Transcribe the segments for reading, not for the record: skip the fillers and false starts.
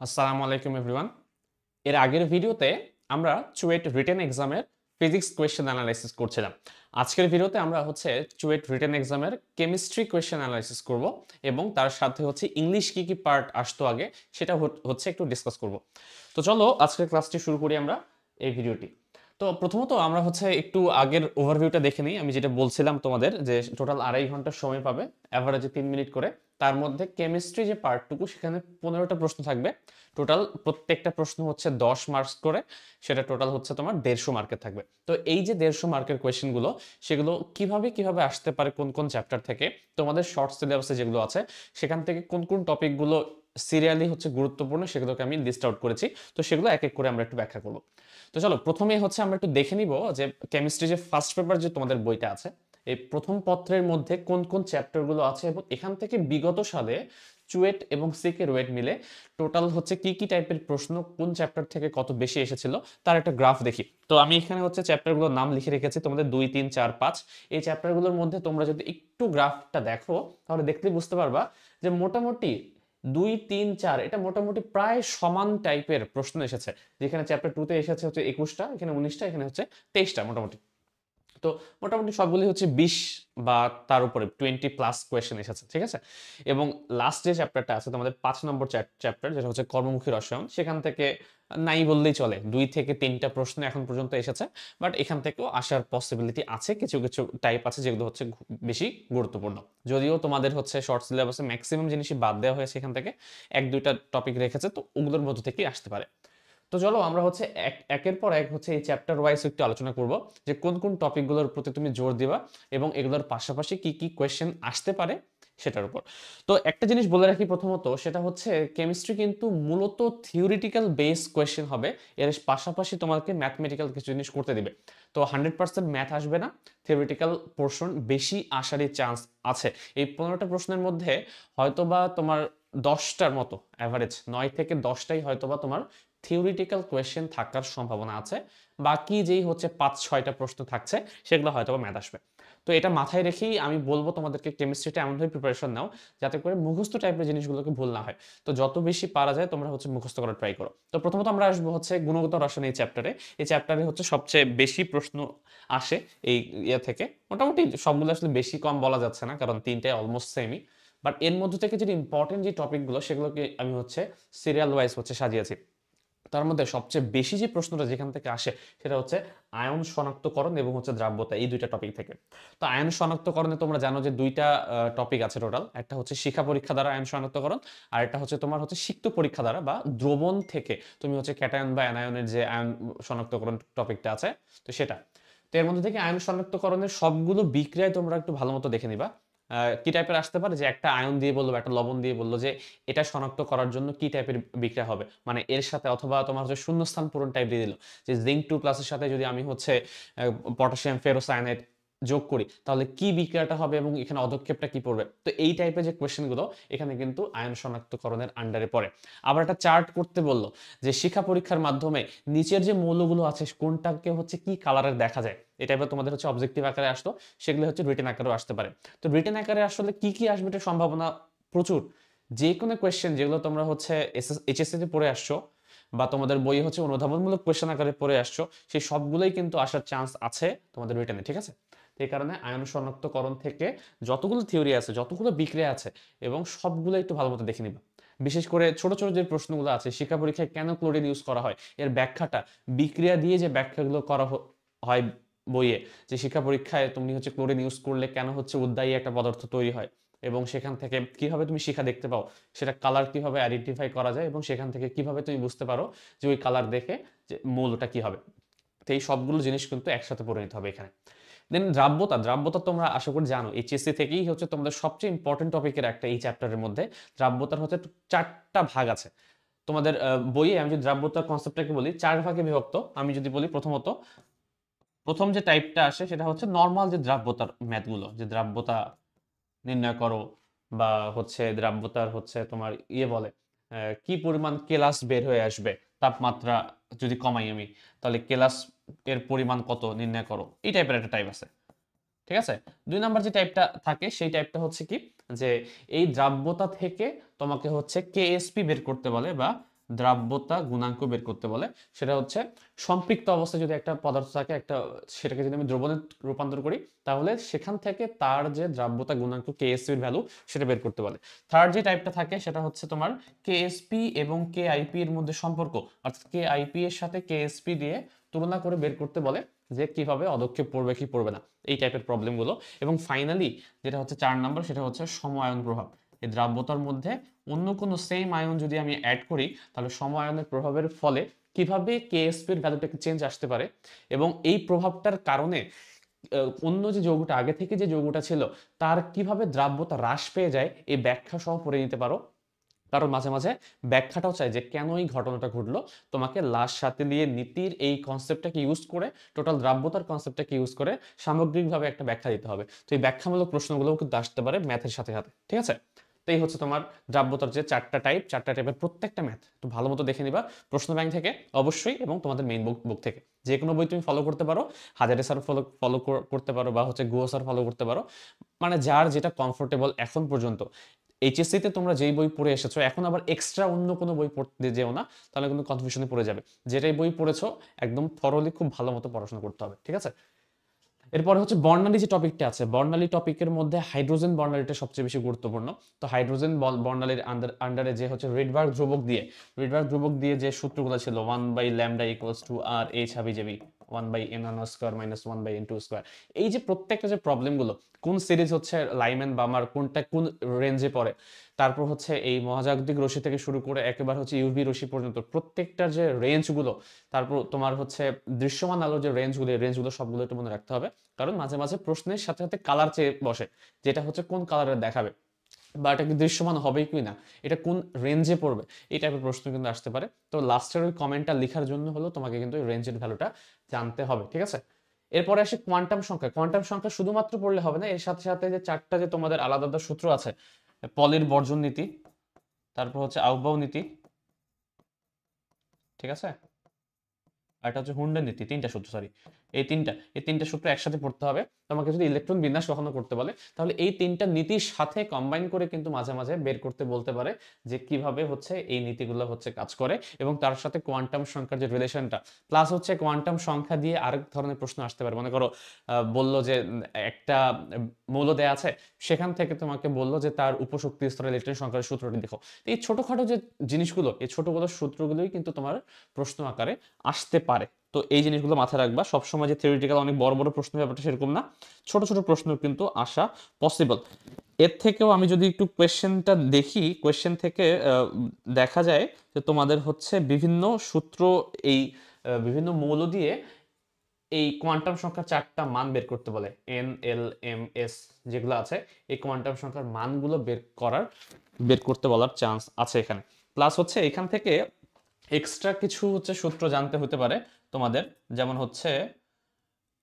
আসসালামু আলাইকুম এভরিওয়ান। এর আগের ভিডিওতে আমরা চুয়েট রিটেন এক্সামের ফিজিক্স কোয়েশ্চেন অ্যানালাইসিস করছিলাম। আজকের ভিডিওতে আমরা চুয়েট রিটেন এক্সামের কেমিস্ট্রি কোয়েশ্চেন অ্যানালাইসিস করব এবং তার সাথে ইংলিশ কি কি পার্ট আসতো আগে সেটা একটু ডিসকাস করব। তো চলো আজকের ক্লাসটি শুরু করি আমরা এই ভিডিওটি। তো প্রথমত আমরা একটু আগের ওভারভিউটা দেখে নিই। আমি যেটা বলছিলাম তোমাদের যে টোটাল 2.5 ঘন্টা সময় পাবে, অ্যাভারেজে 3 মিনিট করে। তার মধ্যে কেমিস্ট্রি যে পার্টটুকু সেখানে 15টা প্রশ্ন থাকবে। টোটাল প্রত্যেকটা প্রশ্ন 10 মার্কস করে, সেটা টোটাল তোমার 150 মার্কের থাকবে। তো এই যে 150 মার্কের কোয়েশ্চেনগুলো, সেগুলো কিভাবে কিভাবে আসতে পারে, কোন কোন চ্যাপ্টার থেকে, তোমাদের শর্ট সিলেবাসে যেগুলো আছে সেখান থেকে কোন কোন টপিকগুলো সিরিয়ালি গুরুত্বপূর্ণ, সেগুলোকে আমি লিস্ট আউট করেছি। তো সেগুলো এক এক করে আমরা একটু ব্যাখ্যা করব। তো চলো প্রথমে আমরা একটু দেখে নিব যে কেমিস্ট্রি যে ফার্স্ট পেপার যে তোমাদের বইটা আছে, এই প্রথম পত্রের মধ্যে কোন কোন চ্যাপ্টারগুলো আছে এবং এখান থেকে বিগত সালে চুয়েট এবং সিকের ওয়েট মিলে টোটাল কি কি টাইপের প্রশ্ন কোন চ্যাপ্টার থেকে কত বেশি এসেছিল তার একটা গ্রাফ দেখি। তো আমি এখানে চ্যাপ্টারগুলোর নাম লিখে রেখেছি তোমাদের 2, 3, 4, 5। এই চ্যাপ্টারগুলোর মধ্যে তোমরা যদি একটু গ্রাফটা দেখো তাহলে দেখলে বুঝতে পারবা যে মোটামুটি 2, 3, 4 এটা মোটামুটি প্রায় সমান টাইপের প্রশ্ন এসেছে। যেখানে চ্যাপ্টার 2 তে এসেছে 21টা, এখানে 19টা, এখানে 23টা মোটামুটি। তো মোটামুটি সবগুলি 20 বা তার উপরে 20+ কোয়েশ্চেন এসেছে, ঠিক আছে। এবং লাস্ট যে চ্যাপ্টারটা আছে তোমাদের 5 নম্বর চ্যাপ্টার, যেটা কর্মমুখী রসায়ন, সেখান থেকে নাই বললেই চলে 2 থেকে 3টা প্রশ্ন এখন পর্যন্ত এসেছে। বাট এখান থেকেও আসার পসিবিলিটি আছে, কিছু কিছু টাইপ আছে যেগুলো বেশি গুরুত্বপূর্ণ। যদিও তোমাদের শর্ট সিলেবাসে ম্যাক্সিমাম জিনিসই বাদ দেওয়া হয়েছে, এখান থেকে 1-2টা টপিক রেখেছে, তো ওগুলোর মধ্যে থেকেই আসতে পারে। তো চলো আমরা একের পর এক এই চ্যাপ্টার ওয়াইজ একটু আলোচনা করব যে কোন কোন টপিকগুলোর প্রতি তুমি জোর দিবা এবং এগুলোর পাশাপাশি কি কি কোয়েশ্চেন আসতে পারে সেটার উপর। তো একটা জিনিস বলে রাখি প্রথমত, সেটা কেমিস্ট্রি কিন্তু মূলত থিওরিটিক্যাল বেস কোয়েশ্চেন হবে। এর পাশাপাশি তোমাকে ম্যাথমেটিক্যাল কিছু জিনিস করতে দিবে। তো 100% ম্যাথ আসবে না, থিওরিটিক্যাল পোর্শন বেশি আসারই চান্স আছে। এই 15টা প্রশ্নের মধ্যে হয়তোবা তোমার 10টার মতো, অ্যাভারেজ 9 থেকে 10টাই হয়তোবা তোমার থিওরিটিক্যাল কোয়েশ্চেন থাকার সম্ভাবনা আছে। বাকি যেই 5-6টা প্রশ্ন থাকছে সেগুলো হয়তো ম্যাথ আসবে। তো এটা মাথায় রেখেই আমি বলবো তোমাদেরকে কেমিস্ট্রিটা এমনভাবে প্রিপারেশন নাও যাতে করে মুখস্থ টাইপের জিনিসগুলোকে ভুল না হয়। তো যত বেশি পারা যায় তোমরা মুখস্থ করার ট্রাই করো। তো প্রথমত আমরা আসবো গুণগত রসায়ন এই চ্যাপ্টারে। এই চ্যাপ্টারে সবচেয়ে বেশি প্রশ্ন আসে এই ইয়ে থেকে। মোটামুটি সবগুলো আসলে বেশি কম বলা যাচ্ছে না, কারণ তিনটায় অলমোস্ট সেমই। বাট এর মধ্যে থেকে যে ইম্পর্টেন্ট যে টপিকগুলো সেগুলোকে আমি সিরিয়াল ওয়াইজ সাজিয়েছি। তার মধ্যে সবচেয়ে বেশি যে প্রশ্নটা যেখান থেকে আসে সেটা আয়ন শনাক্তকরণ এবং দ্রাব্যতা, এই দুইটা টপিক থেকে। তো আয়ন শনাক্তকরণে তোমরা জানো যে দুইটা টপিক আছে টোটাল। একটা শিখা পরীক্ষা দ্বারা আয়ন শনাক্তকরণ, আর একটা তোমার সিক্ত পরীক্ষা দ্বারা বা দ্রবণ থেকে তুমি ক্যাটায়ন বা অ্যানায়নের যে আয়ন শনাক্তকরণ টপিকটা আছে, তো সেটা। তো এর মধ্যে থেকে আয়ন শনাক্তকরণের সবগুলো বিক্রিয়ায় তোমরা একটু ভালো মতো দেখে নিবা। কি টাইপের আসতে পারে, যে একটা আয়ন দিয়ে বললো, একটা লবণ দিয়ে বললো যে এটা শনাক্ত করার জন্য কি টাইপের বিক্রিয়া হবে, মানে এর সাথে অথবা তোমার শূন্যস্থান পূরণ টাইপ দিয়ে দিল যে জিঙ্ক 2+ এর সাথে যদি আমি পটাশিয়াম ফেরোসায়ানাইড যোগ করি তাহলে কি বিক্রিয়াটা হবে এবং এখানে অধক্ষেপটা কি পড়বে। তো এই টাইপের যে কোয়েশ্চেনগুলো এখানে কিন্তু আয়ন শনাক্তকরণের আন্ডারে পড়ে। আবার একটা চার্ট করতে বললো যে শিক্ষা পরীক্ষার মাধ্যমে নিচের যে মৌলগুলো আছে কোনটাকে কি কালারের দেখা যায়, এই টাইপের তোমাদের অবজেক্টিভ আকারে আসতো, সেগুলো রিটেন আকারেও আসতে পারে। তো রিটেন আকারে আসলে কি কি আসবে এটার সম্ভাবনা প্রচুর। যে কোনো কোয়েশ্চেন যেগুলো তোমরা এইচএসসি তে পড়ে আসছো বা তোমাদের বই অনুধাবনমূলক কোয়েশ্চেন আকারে পড়ে আসছো, সেই সবগুলোই কিন্তু আসার চান্স আছে তোমাদের রিটেনে, ঠিক আছে। এই কারণে আয়ন শনাক্তকরণ থেকে যতগুলো থিওরি আছে, যতগুলো বিক্রিয়া আছে, এবং সবগুলো একটু ভালো মতো দেখে নিবা। বিশেষ করে ছোট ছোট যে প্রশ্নগুলো আছে, শিক্ষা পরীক্ষায় কেন ক্লোরিন ইউজ করা হয় এর ব্যাখ্যাটা, বিক্রিয়া দিয়ে যে ব্যাখ্যাগুলো করা হয় বইয়ে, যে শিক্ষা পরীক্ষায় তুমি ক্লোরিন ইউজ করলে কেন উদ্দায়ী একটা পদার্থ তৈরি হয় এবং সেখান থেকে কিভাবে তুমি শিখা দেখতে পাও, সেটা কালার কিভাবে আইডেন্টিফাই করা যায় এবং সেখান থেকে কিভাবে তুমি বুঝতে পারো যে ওই কালার দেখে যে মৌলটা কি হবে। তো এই সবগুলো জিনিস কিন্তু একসাথে পড়ে নিতে হবে এখানে। দেন দ্রাব্যতা, দ্রাব্যতা তোমরা আশা করি জানো, এইচএসসি থেকেই তোমাদের সবচেয়ে ইম্পর্টেন্ট টপিকের একটা এই চ্যাপ্টারের মধ্যে। দ্রাব্যতার 4টা ভাগ আছে তোমাদের বইয়ে। আমি যদি দ্রাব্যতার কনসেপ্টটাকে বলি, 4 ভাগে বিভক্ত। আমি যদি বলি প্রথমত, প্রথম যে টাইপটা আসে সেটা নর্মাল যে দ্রাব্যতার ম্যাথগুলো, যে দ্রাব্যতা নির্ণয় করো বা দ্রাব্যতার তোমার বলে কি পরিমাণ কেলাস বের হয়ে আসবে, তাপমাত্রা যদি কমাই আমি তাহলে কেলাস এর পরিমাণ কত নির্ণয় করো, এই টাইপের একটা টাইপ আছে, ঠিক আছে। 2 নাম্বার যে টাইপটা থাকে সেই টাইপটা কি, যে এই দ্রাব্যতা থেকে তোমাকে কেএসপি বের করতে বলে বা দ্রাব্যতা গুণাঙ্ক বের করতে বলে, সেটা হচ্ছে সম্পৃক্ত অবস্থায় যদি একটা পদার্থ থাকে, সেটাকে যদি আমি দ্রবণে রূপান্তর করি, তাহলে সেখান থেকে তার যে দ্রাব্যতা গুণাঙ্ক কেএসপি এর ভ্যালু সেটা বের করতে বলে। থার্ড যে টাইপটা থাকে সেটা হচ্ছে তোমার কেএসপি এবং কেআইপি এর মধ্যে সম্পর্ক, অর্থাৎ কেআইপি এর সাথে কেএসপি দিয়ে তুলনা করে বের করতে বলে যে কিভাবে অদক্ষেপ পড়বে কি পড়বে না, এই টাইপের প্রবলেমগুলো। এবং ফাইনালি যেটা হচ্ছে 4 নাম্বার, সেটা হচ্ছে সমায়ন প্রভাব। এই দ্রাব্যতার মধ্যে অন্য কোনো সেম আয়ন যদি আমি অ্যাড করি, তাহলে সমায়নের প্রভাবের ফলে কিভাবে কেএসপি এর ভ্যালুটাকে চেঞ্জ আসতে পারে, এবং এই প্রভাবটার কারণে অন্য যে যৌগটা আগে থেকে যে যৌগটা ছিল তার কিভাবে দ্রাব্যতা হ্রাস পেয়ে যায়, এই ব্যাখ্যা সহ পড়ে নিতে পারো। কারণ মাঝে মাঝে ব্যাখ্যাটাও চাই যে কেন এই ঘটনাটা ঘটলো, তোমাকে লাশ সাথে নিয়ে নীতির এই কনসেপ্টটাকে ইউজ করে, টোটাল দ্রাব্যতার কনসেপ্টটাকে ইউজ করে সামগ্রিকভাবে একটা ব্যাখ্যা দিতে হবে। তো এই ব্যাখ্যামূলক প্রশ্নগুলোও কিন্তু আসতে পারে ম্যাথের সাথে সাথে, ঠিক আছে? তো এই হচ্ছে তোমার দ্রাব্যতার যে চারটা টাইপের প্রত্যেকটা ম্যাথ তো ভালো মতো দেখে নিবা প্রশ্ন ব্যাংক থেকে অবশ্যই, এবং তোমাদের মেইন বুক থেকে। যে কোনো বই তুমি ফলো করতে পারো, হাজারি স্যার ফলো করতে পারো, বা হচ্ছে গুহ স্যার ফলো করতে পারো, মানে যার যেটা কমফোর্টেবল। এখন পর্যন্ত এইচএসসিতে তোমরা যেই বই পড়ে এসেছো, এখন আবার এক্সট্রা অন্য কোনো বই পড়তে যেও না, তাহলে কিন্তু কনফিউশনে পড়ে যাবে। যেটাই বই পড়েছো একদম থরলি খুব ভালো মতো পড়াশোনা করতে হবে, ঠিক আছে? এরপরে হচ্ছে বর্ণালী যে টপিকটা আছে, বর্ণালী টপিকের মধ্যে হাইড্রোজেন বর্ণালীটা সবচেয়ে বেশি গুরুত্বপূর্ণ। তো হাইড্রোজেন বর্ণালীর আন্ডারে যে হচ্ছে রিডবার্গ ধ্রুবক দিয়ে যে সূত্রগুলো ছিল 1/λ = আর এইচ হাবি জাবি 1/n² - 1/n²। এই যে প্রত্যেকটা যে প্রবলেমগুলো, কোন সিরিজ হচ্ছে লাইম্যান বামার, কোনটা কোন রেঞ্জে পড়ে, তারপর হচ্ছে এই মহাজাগতিক রশ্মি থেকে শুরু করে একেবারে হচ্ছে ইউভি রশ্মি পর্যন্ত প্রত্যেকটার যে রেঞ্জগুলো, তারপর তোমার হচ্ছে দৃশ্যমান আলোর যে রেঞ্জগুলো সবগুলো একটু মনে রাখতে হবে। কারণ মাঝে মাঝে প্রশ্নের সাথে সাথে কালার চেয়ে বসে, যেটা হচ্ছে কোন কালারের দেখাবে, বা এটা কি দৃশ্যমান হবে কি না, এটা কোন রেঞ্জে পড়বে, এই টাইপের প্রশ্ন কিন্তু আসতে পারে। তো লাস্টের ওই কমেন্টটা লেখার জন্য হলো তোমাকে কিন্তু ওই রেঞ্জের ভ্যালুটা জানতে হবে, ঠিক আছে? এরপরে আসে কোয়ান্টাম সংখ্যা শুধুমাত্র পড়লে হবে না, এর সাথে সাথে যে চারটা যে তোমাদের আলাদা আলাদা সূত্র আছে, পলির বর্জন নীতি, তারপর হচ্ছে আউবাউ নীতি, ঠিক আছে, আর এটা হচ্ছে হুন্ডের নীতি, তিনটা সূত্র, সরি এই তিনটা সূত্র একসাথে পড়তে হবে। তোমাকে যদি ইলেকট্রন বিন্যাস কখনো করতে বলে, তাহলে এই তিনটা নীতির সাথে কম্বাইন করে কিন্তু মাঝে মাঝে বের করতে বলতে পারে যে কিভাবে হচ্ছে এই নীতিগুলো হচ্ছে কাজ করে, এবং তার সাথে কোয়ান্টাম সংখ্যার যে রিলেশনটা, প্লাস হচ্ছে কোয়ান্টাম সংখ্যা দিয়ে আরেক ধরনের প্রশ্ন আসতে পারে। মনে করো বললো যে একটা মৌল দেয়া আছে, সেখান থেকে তোমাকে বললো যে তার উপশক্তি স্তরে ইলেকট্রন সংখ্যার সূত্রটি দেখো। এই ছোটখাটো যে জিনিসগুলো, এই ছোটগুলো সূত্রগুলোই কিন্তু তোমার প্রশ্ন আকারে আসতে পারে। তো এই জিনিসগুলো মাথায় রাখবা সবসময়, যে থিওরিটিক্যাল অনেক বড় বড় প্রশ্ন ব্যাপারটা সেরকম না, ছোট ছোট প্রশ্ন কিন্তু আসা পসিবল। এর থেকেও আমি যদি একটু কোয়েশ্চেনটা দেখি, কোয়েশ্চেন থেকে দেখা যায় যে তোমাদের হচ্ছে বিভিন্ন সূত্র, এই বিভিন্ন মৌল দিয়ে এই কোয়ান্টাম সংখ্যার চারটা মান বের করতে বলে, এন, এল, এম, এস যেগুলো আছে, এই কোয়ান্টাম সংখ্যার মানগুলো বের করতে বলার চান্স আছে এখানে। প্লাস হচ্ছে এখান থেকে এক্সট্রা কিছু হচ্ছে সূত্র জানতে হতে পারে তোমাদের, যেমন হচ্ছে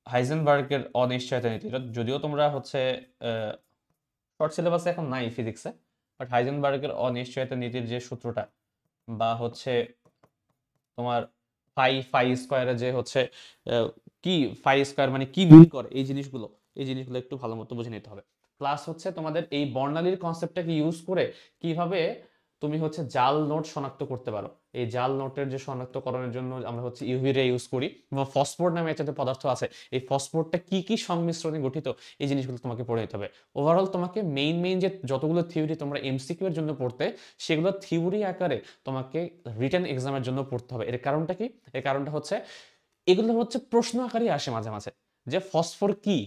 হাইজেনবার্গের অনিশ্চয়তা নীতি। যদিও তোমরা হচ্ছে শর্ট সিলেবাসে এখন নাই ফিজিক্সে, বাট হাইজেনবার্গের অনিশ্চয়তা নীতির যে সূত্রটা, বা হচ্ছে তোমার ফাই স্কয়ারে যে হচ্ছে কি ফাই স্কয়ার মানে কি মিন করে, এই জিনিসগুলো একটু ভালো মতো বুঝে নিতে হবে। প্লাস হচ্ছে তোমাদের এই বর্ণালীর কনসেপ্টটাকে ইউজ করে কিভাবে তুমি হচ্ছে জাল নোট শনাক্ত করতে পারো। এই জাল নোটের যে শনাক্তকরণের জন্য আমরা হচ্ছে ইউভি রে ইউজ করি, বা ফসফোর নামে একটা পদার্থ আছে, এই ফসফোরটা কি কি সংমিশ্রণে গঠিত, এই জিনিসগুলো তোমাকে পড়ে নিতে হবে। ওভারঅল তোমাকে মেইন যে যতগুলো থিওরি তোমরা এমসিকিউ এর জন্য পড়তে, সেগুলো থিওরি আকারে তোমাকে রিটেন এক্সামের জন্য পড়তে হবে। এর কারণটা কি? এর কারণটা হচ্ছে এগুলো হচ্ছে প্রশ্ন আকারেই আসে মাঝে মাঝে, যে ফসফর কি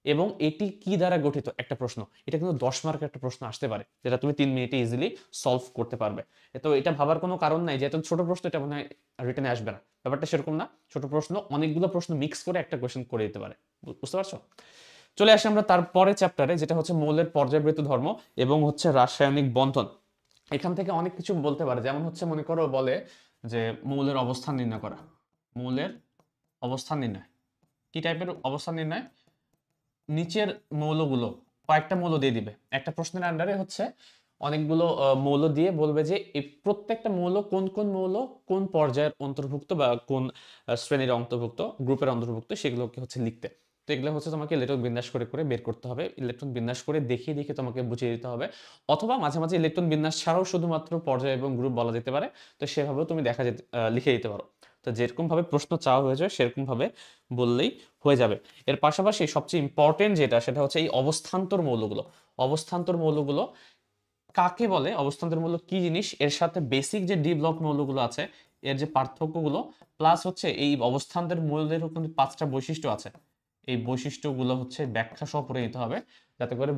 এবং এটি কি দ্বারা গঠিত, একটা প্রশ্ন। এটা কিন্তু 10 মার্কের একটা প্রশ্ন আসতে পারে, যেটা তুমি 3 মিনিটে ইজিলি সলভ করতে পারবে। তো এটা ভাবার কোনো কারণ নাই যে এত ছোট প্রশ্ন এটা মনে হয় রিটেনে আসবে না, ব্যাপারটা সেরকম না। ছোট প্রশ্ন অনেকগুলো প্রশ্ন মিক্স করে একটা কোয়েশ্চেন করে দিতে পারে, বুঝতে পারছো? চলে আসি আমরা তারপরে চ্যাপ্টারে, যেটা হচ্ছে মৌলের পর্যায়বৃত্ত ধর্ম এবং হচ্ছে রাসায়নিক বন্ধন। এখান থেকে অনেক কিছু বলতে পারে, যেমন হচ্ছে মনে করো বলে যে মৌলের অবস্থান নির্ণয় করা। মৌলের অবস্থান নির্ণয় কি টাইপের অবস্থান নির্ণয়? নিচের মৌলগুলো, কয়েকটা মৌল দিয়ে দিবে একটা প্রশ্নের আন্ডারে, হচ্ছে অনেকগুলো মৌল দিয়ে বলবে যে এই প্রত্যেকটা মৌল কোন কোন মৌল কোন পর্যায়ের অন্তর্ভুক্ত, বা কোন শ্রেণীর অন্তর্ভুক্ত, গ্রুপের অন্তর্ভুক্ত, সেগুলোকে হচ্ছে লিখতে। তো এগুলো হচ্ছে তোমাকে ইলেকট্রন বিন্যাস করে করে বের করতে হবে, ইলেকট্রন বিন্যাস করে দেখিয়ে দেখিয়ে তোমাকে বুঝিয়ে দিতে হবে, অথবা মাঝে মাঝে ইলেকট্রন বিন্যাস ছাড়াও শুধুমাত্র পর্যায় এবং গ্রুপ বলা যেতে পারে, তো সেভাবেও তুমি লিখে দিতে পারো। তো যেরকম ভাবে প্রশ্ন চাওয়া হয়ে যায় সেরকম ভাবে বললেই হয়ে যাবে। এর পাশাপাশি সবচেয়ে ইম্পর্টেন্ট যেটা সেটা হচ্ছে এই অবস্থান্তর মৌলগুলো। অবস্থান্তর মৌলগুলো কাকে বলে, অবস্থান্তর মৌল কি জিনিস, এর সাথে বেসিক যে ডি ব্লক মৌলগুলো আছে এর যে পার্থক্যগুলো, প্লাস হচ্ছে এই অবস্থান্তর মৌলেরও কিন্তু 5টা বৈশিষ্ট্য আছে, এই বৈশিষ্ট্যগুলো হচ্ছে ব্যাখ্যা সহ পড়ে নিতে হবে, যাতে করে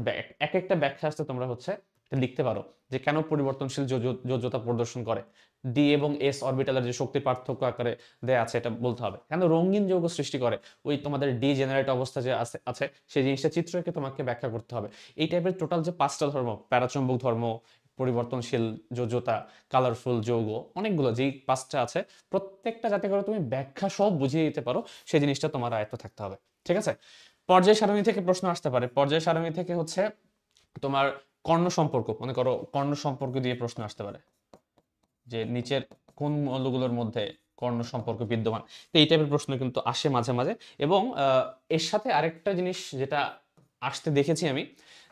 এক একটা ব্যাখ্যা আসতে তোমরা হচ্ছে লিখতে পারো যে কেন পরিবর্তনশীল যোজ্যতা প্রদর্শন করে, ডি এবং এস অরবিটালের যে শক্তির পার্থক্য আকারে দেয়া আছে এটা বলতে হবে, কেন রঙিন যৌগ সৃষ্টি করে ওই তোমাদের ডি জেনারেট অবস্থা যে আছে সেই জিনিসটা চিত্রকে তোমাকে ব্যাখ্যা করতে হবে। এই টাইপের টোটাল যে 5টা ধর্ম, প্যারাচুম্বক ধর্ম, পরিবর্তনশীল যোজ্যতা, কালারফুল যৌগ, অনেকগুলো যেই 5টা আছে প্রত্যেকটা যাতে করে তুমি ব্যাখ্যা সব বুঝিয়ে দিতে পারো সেই জিনিসটা তোমার আয়ত্ত থাকতে হবে। ঠিক আছে, পর্যায় সারণী থেকে প্রশ্ন আসতে পারে। পর্যায় সারণী থেকে হচ্ছে তোমার কর্ণ সম্পর্ক, মনে করো কর্ণ সম্পর্ক দিয়ে প্রশ্ন আসতে পারে যে নিচের কোন মৌলগুলোর মধ্যে কর্ণ সম্পর্ক বিদ্যমান। তো এই টাইপের প্রশ্ন কিন্তু আসে মাঝে মাঝে। এবং এর সাথে আরেকটা জিনিস যেটা আসতে দেখেছি আমি,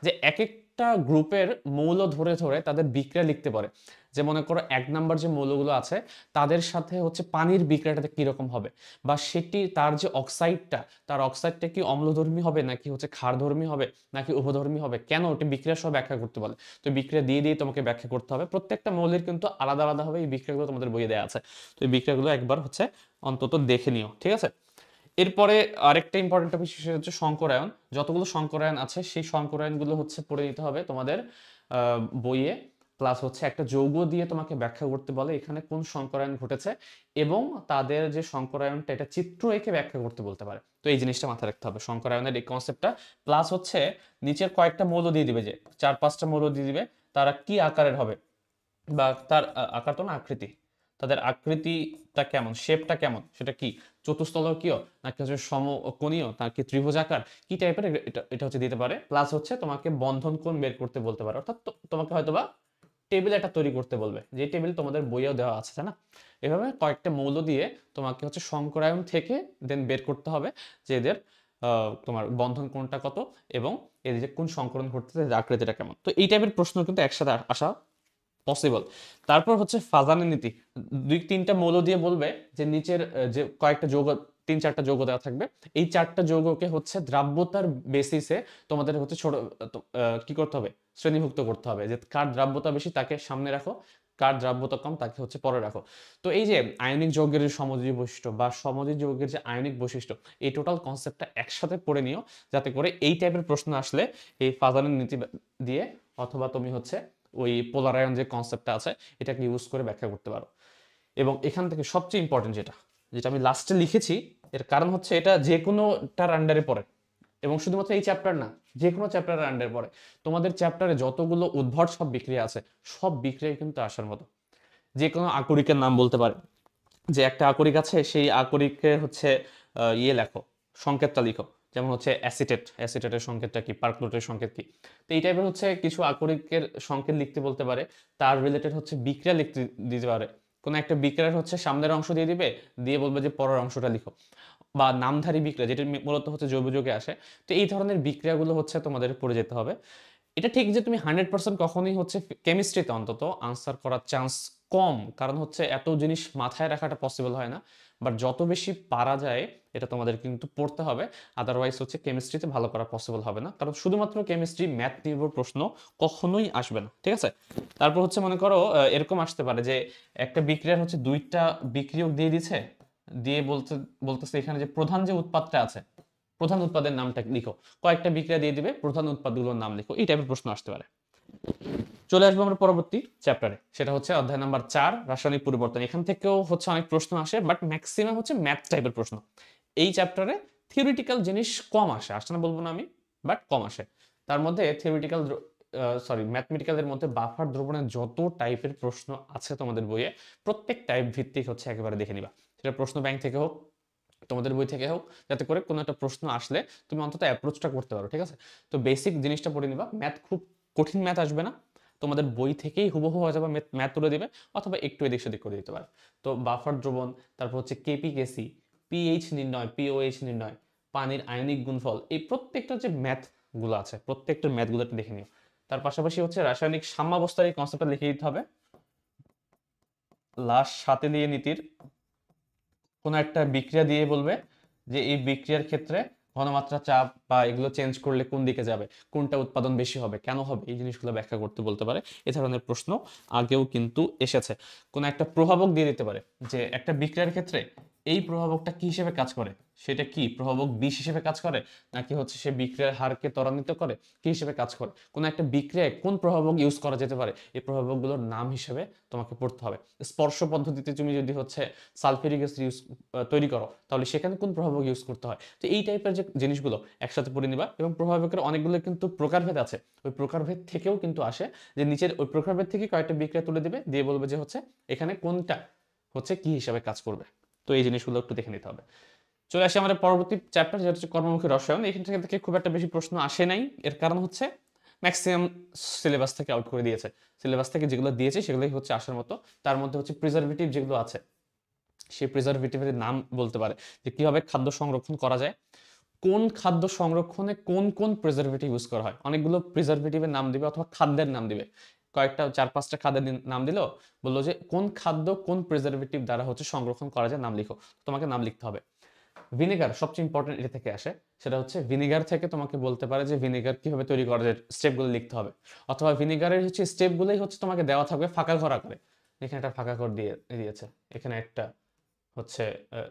যে এক একটা গ্রুপের মৌল ধরে ধরে তাদের বিক্রিয়া লিখতে পারে। যে মনে করো 1 নাম্বার যে মৌলগুলো আছে তাদের সাথে হচ্ছে পানির বিক্রিয়াটা কিরকম হবে, বা সেটি তার যে অক্সাইডটা, তার অক্সাইডটা কি অম্লধর্মী হবে নাকি হচ্ছে ক্ষারধর্মী হবে নাকি উভধর্মী হবে, কেন ওটি বিক্রিয়া সহ ব্যাখ্যা করতে বলে। তো বিক্রিয়া দিয়ে দিয়ে তোমাকে ব্যাখ্যা করতে হবে। প্রত্যেকটা মৌলের কিন্তু আলাদা আলাদা হবে এই বিক্রিয়াগুলো তোমাদের বইয়ে দেওয়া আছে, তো এই বিক্রিয়াগুলো একবার হচ্ছে অন্তত দেখে নিও। ঠিক আছে, এরপরে আরেকটা ইম্পর্টেন্ট টপিক হচ্ছে সংকরায়ন। যতগুলো সংকরায়ন আছে সেই সংকরায়নগুলো হচ্ছে পড়ে নিতে হবে তোমাদের বইয়ে, প্লাস হচ্ছে একটা যৌগ দিয়ে তোমাকে ব্যাখ্যা করতে বলে এখানে কোন সংকরায়ন ঘটেছে, এবং তাদের যে সংকরায়নটা এটা চিত্র এঁকে ব্যাখ্যা করতে বলতে পারে। তো এই জিনিসটা মাথায় রাখতে হবে সংকরায়নের এই কনসেপ্টটা। প্লাস হচ্ছে নিচের কয়েকটা মৌল দিয়ে দিবে, যে 4-5টা মৌল দিয়ে দিবে, তারা কি আকারের হবে, বা তার আকার তো না আকৃতি, তাদের আকৃতিটা কেমন, শেপটা কেমন, সেটা কি চতুস্তলকীয় নাকি হচ্ছে সমকোণীয় নাকি ত্রিভুজ আকার, কি টাইপের, এটা এটা হচ্ছে দিতে পারে। প্লাস হচ্ছে তোমাকে বন্ধন কোণ বের করতে বলতে পারে, অর্থাৎ তোমাকে হয়তোবা টেবিল একটা তৈরি করতে বলবে, যে টেবিল তোমাদের বইয়েও দেওয়া আছে তাই না। এভাবে কয়েকটা মৌল দিয়ে তোমাকে হচ্ছে সংকরায়ন থেকে দেন বের করতে হবে যে এদের তোমার বন্ধন কোণটা কত, এবং এর যে কোন সংকরণ ঘটতেছে আকৃতিটা কেমন। তো এই টাইপের প্রশ্ন কিন্তু একসাথে আসা পসিবল। তারপর হচ্ছে ফাজানের নীতি, 2-3টা মৌল দিয়ে বলবে যে নিচের যে কয়েকটা যৌগ, 3-4টা যৌগ দেওয়া থাকবে, এই 4টা যৌগকে হচ্ছে দ্রাব্যতার বেসিসে তোমাদের হচ্ছে ছোট কি করতে হবে, শ্রেণীভুক্ত করতে হবে, যে কার দ্রাব্যতা বেশি তাকে সামনে রাখো, কার দ্রাব্যতা কম তাকে হচ্ছে পরে রাখো। তো এই যে আয়নিক যৌগের সমযোজী বৈশিষ্ট্য বা সমযোজী যৌগের যে আয়নিক বৈশিষ্ট্য, এই টোটাল কনসেপ্টটা একসাথে পড়ে নিও, যাতে করে এই টাইপের প্রশ্ন আসলে এই ফাজানের নীতি দিয়ে অথবা তুমি হচ্ছে ওই পোলারায়ন যে কনসেপ্টটা আছে এটাকে ইউজ করে ব্যাখ্যা করতে পারো। এবং এখান থেকে সবচেয়ে ইম্পর্টেন্ট যেটা যেটা আমি লাস্টে লিখেছি, এর কারণ হচ্ছে এটা যে কোনোটার আন্ডারে পড়ে, এবং শুধুমাত্র এই চ্যাপ্টার না, যে কোনো চ্যাপ্টারের আন্ডারে পড়ে। তোমাদের চ্যাপ্টারে যতগুলো উদ্ভট সব বিক্রিয়া আছে সব বিক্রিয়া কিন্তু আসার মতো। যে কোনো আকরিকের নাম বলতে পারে, যে একটা আকরিক আছে সেই আকরিকের হচ্ছে লেখো, সংকেতটা লিখো, যেমন হচ্ছে অ্যাসিটেটের সংকেতটা কি, পারক্লোটের সংকেত কি। তো এই টাইপের হচ্ছে কিছু আকরিকের সংকেত লিখতে বলতে পারে, তার রিলেটেড হচ্ছে বিক্রিয়া লিখতে দিতে পারে। কোনো একটা বিক্রিয়ার হচ্ছে সামনের অংশ দিয়ে দিবে, দিয়ে বলবে যে পরের অংশটা লিখো, বা নামধারী বিক্রিয়া যেটা মূলত হচ্ছে জৈব যৌগে আসে। তো এই ধরনের বিক্রিয়াগুলো হচ্ছে তোমাদের পড়ে যেতে হবে। এটা ঠিক যে তুমি 100% কখনোই হচ্ছে কেমিস্ট্রিতে অন্তত আনসার করার চান্স কম, কারণ হচ্ছে এত জিনিস মাথায় রাখাটা পসিবল হয় না। বাট যত বেশি পারা যায় এটা তোমাদের কিন্তু পড়তে হবে, আদারওয়াইজ হচ্ছে কেমিস্ট্রিতে ভালো করা পসিবল হবে না, কারণ শুধুমাত্র কেমিস্ট্রি ম্যাথ নির্ভর প্রশ্ন কখনোই আসবে না। ঠিক আছে, তারপর হচ্ছে মনে করো এরকম আসতে পারে যে একটা বিক্রিয়ার হচ্ছে 2টা বিক্রিয়ক দিয়ে দিচ্ছে, দিয়ে বলতেছে এখানে যে প্রধান যে উৎপাদটা আছে, প্রধান উৎপাদের নামটা লিখো, কয়েকটা বিক্রিয়া দিয়ে দিবে, প্রধান উৎপাদগুলোর নাম লিখো, এই টাইপের প্রশ্ন আসতে পারে। চলে আসবো আমরা পরবর্তী চ্যাপ্টারে, সেটা হচ্ছে অধ্যায় নাম্বার 4 রাসায়নিক পরিবর্তন। এখান থেকেও হচ্ছে অনেক প্রশ্ন আসে, বাট ম্যাক্সিমাম হচ্ছে ম্যাথ টাইপের প্রশ্ন। এই চ্যাপ্টারে থিওরিটিক্যাল জিনিস কম আসে না বলবো না আমি, বাট কম আসে। তার মধ্যে থিওরিটিক্যাল ম্যাথমেটিক্যালের মধ্যে বাফার দ্রবণের যত টাইপের প্রশ্ন আছে তোমাদের বইয়ে, প্রত্যেক টাইপ ভিত্তিক হচ্ছে একেবারে দেখে নিবা, সেটা প্রশ্ন ব্যাংক থেকে হোক তোমাদের বই থেকে হোক, যাতে করে কোনো একটা প্রশ্ন আসলে তুমি অন্তত অ্যাপ্রোচটা করতে পারো। ঠিক আছে, তো বেসিক জিনিসটা পড়ে নিবা, ম্যাথ খুব কঠিন ম্যাথ আসবে না, তোমাদের বই থেকেই হুবহু হয়ে যাবে, ম্যাথ তুলে দিবে, অথবা একটু এদিক সেদিক করে দিতে পারে। তো বাফার দ্রবণ, তারপর হচ্ছে কেপি কেসি, পিএইচ নির্ণয়, পিওএইচ নির্ণয়, পানির আয়নিক গুণফল, এই প্রত্যেকটা যে ম্যাথগুলো আছে প্রত্যেকটার ম্যাথগুলো একটু দেখে নিও। তার পাশাপাশি হচ্ছে রাসায়নিক সাম্যাবস্থার এই কনসেপ্টটা লিখে দিতে হবে। লাস্ট 7 দিয়ে নীতির কোনো একটা বিক্রিয়া দিয়ে বলবে যে এই বিক্রিয়ার ক্ষেত্রে ঘনমাত্রা, চাপ বা এগুলো চেঞ্জ করলে কোন দিকে যাবে, কোনটা উৎপাদন বেশি হবে, কেন হবে, এই জিনিসগুলো ব্যাখ্যা করতে বলতে পারে। এ ধরনের প্রশ্ন আগেও কিন্তু এসেছে। কোনো একটা প্রভাবক দিয়ে দিতে পারে যে একটা বিক্রিয়ার ক্ষেত্রে এই প্রভাবকটা কি হিসেবে কাজ করে, সেটা কি প্রভাবক বিষ হিসেবে কাজ করে নাকি হচ্ছে সে বিক্রিয়ার হারকে ত্বরান্বিত করে, কি হিসেবে কাজ করে, কোনো একটা বিক্রিয়ায় কোন প্রভাবক ইউজ করা যেতে পারে, এই প্রভাবকগুলোর নাম হিসেবে তোমাকে পড়তে হবে। স্পর্শ পদ্ধতিতে তুমি যদি হচ্ছে সালফিউরিক অ্যাসিড তৈরি করো তাহলে সেখানে কোন প্রভাবক ইউজ করতে হয়। তো এই টাইপের যে জিনিসগুলো একসাথে পড়ে নিবা। এবং প্রভাবকের অনেকগুলো কিন্তু প্রকারভেদ আছে, ওই প্রকারভেদ থেকেও কিন্তু আসে যে নিচের ওই প্রকারভেদ থেকে কয়েকটা বিক্রিয়া তুলে দিবে, দিয়ে বলবে যে হচ্ছে এখানে কোনটা হচ্ছে কি হিসাবে কাজ করবে। তো এই জিনিসগুলো একটু দেখে নিতে হবে। চলে আসি আমাদের পরবর্তী চ্যাপ্টার, যেটা হচ্ছে কর্মমুখী রসায়ন। এখান থেকে খুব একটা বেশি প্রশ্ন আসে নাই, এর কারণ হচ্ছে ম্যাক্সিমাম সিলেবাস থেকে আউট করে দিয়েছে। সিলেবাস থেকে যেগুলো দিয়েছে সেগুলোই হচ্ছে আসার মতো। তার মধ্যে হচ্ছে প্রিজারভেটিভ যেগুলো আছে, সেই প্রিজারভেটিভের নাম বলতে পারে যে কিভাবে খাদ্য সংরক্ষণ করা যায়, কোন খাদ্য সংরক্ষণে কোন কোন প্রিজারভেটিভ ইউজ করা হয়। অনেকগুলো প্রিজারভেটিভের নাম দিবে অথবা খাদ্যের নাম দিবে, কয়েকটা 4-5টা খাদ্যের নাম দিল, বললো যে কোন খাদ্য কোন প্রিজারভেটিভ দ্বারা হচ্ছে সংরক্ষণ করা যায়, নাম লিখো। তোমাকে নাম লিখতে হবে। ভিনেগার সবচেয়ে ইম্পর্টেন্ট এটা থেকে আসে, সেটা হচ্ছে ভিনেগার থেকে তোমাকে বলতে পারে যে ভিনেগার কিভাবে তৈরি করা যায়, স্টেপগুলো লিখতে হবে। অথবা ভিনেগারের হচ্ছে স্টেপগুলোই হচ্ছে তোমাকে দেওয়া থাকবে ফাঁকা ঘর আকারে। এখানে একটা ফাঁকা ঘর দিয়েছে, এখানে একটা হচ্ছে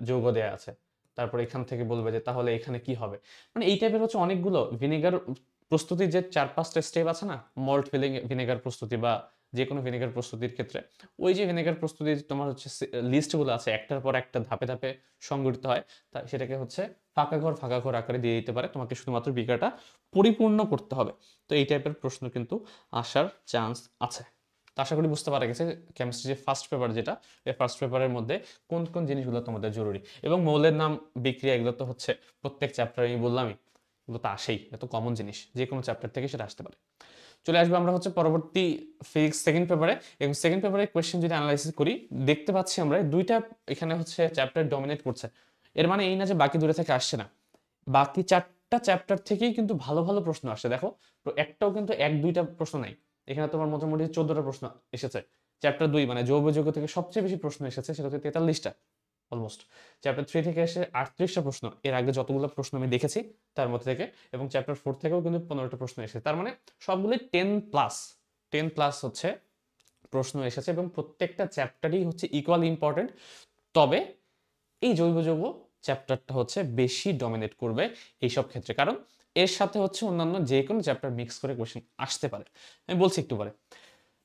যৌগ দেয়া আছে, তারপর এখান থেকে বলবে যে তাহলে এখানে কি হবে। মানে এই টাইপের হচ্ছে অনেকগুলো ভিনেগার প্রস্তুতির যে 4-5টা স্টেপ আছে না, মল্ট ভিনেগার প্রস্তুতি বা যে কোনো ভিনেগার প্রস্তুতির ক্ষেত্রে, ওই যে ভিনেগার প্রস্তুতির তোমার হচ্ছে লিস্টগুলো আছে একটার পর একটা ধাপে ধাপে সংগঠিত হয়, তা সেটাকে হচ্ছে ফাঁকা ঘর আকারে দিয়ে দিতে পারে। তোমাকে শুধুমাত্র বিক্রিয়াটা পরিপূর্ণ করতে হবে। তো এই টাইপের প্রশ্ন কিন্তু আসার চান্স আছে। তো আশা করি বুঝতে পারা গেছে কেমিস্ট্রি যে ফার্স্ট পেপার, যেটা এই ফার্স্ট পেপারের মধ্যে কোন কোন জিনিসগুলো তোমাদের জরুরি। এবং মৌলের নাম, বিক্রিয়া, এগুলো তো হচ্ছে প্রত্যেক চ্যাপ্টারে আমি বললামই, এগুলো তো আসেই, এত কমন জিনিস, যে কোনো চ্যাপ্টার থেকে সেটা আসতে পারে। চলে আসবে আমরা হচ্ছে পরবর্তী ফিজিক্স সেকেন্ড পেপারে। এবং সেকেন্ড পেপারের কোয়েশ্চেন যদি অ্যানালাইসিস করি, দেখতে পাচ্ছি আমরা দুইটা এখানে হচ্ছে চ্যাপ্টার ডমিনেট করছে। এর মানে এই না যে বাকি দূরে থেকে আসছে না, বাকি 4টা চ্যাপ্টার থেকেই কিন্তু ভালো ভালো প্রশ্ন আসছে। দেখো একটাও কিন্তু 1-2টা প্রশ্ন নাই, এখানে তোমার মোটামুটি 14টা প্রশ্ন এসেছে। চ্যাপ্টার 2 মানে জৈব যৌগ থেকে সবচেয়ে বেশি প্রশ্ন এসেছে, সেটা হচ্ছে 43টা অলমোস্ট। চ্যাপ্টার 3 থেকে এসে 38টা প্রশ্ন, এর আগে যতগুলো প্রশ্ন আমি দেখেছি তার মধ্যে থেকে। এবং চ্যাপ্টার 4 থেকেও কিন্তু 15টা প্রশ্ন এসেছে। তার মানে সবগুলোই 10+ হচ্ছে প্রশ্ন এসেছে, এবং প্রত্যেকটা চ্যাপ্টারই হচ্ছে ইকুয়ালি ইম্পর্টেন্ট। তবে এই জৈব যৌগ চ্যাপ্টারটা হচ্ছে বেশি ডমিনেট করবে এইসব ক্ষেত্রে, কারণ এর সাথে হচ্ছে অন্যান্য যে কোনো চ্যাপ্টার মিক্স করে কোশ্চেন আসতে পারে। আমি বলছি একটু পরে।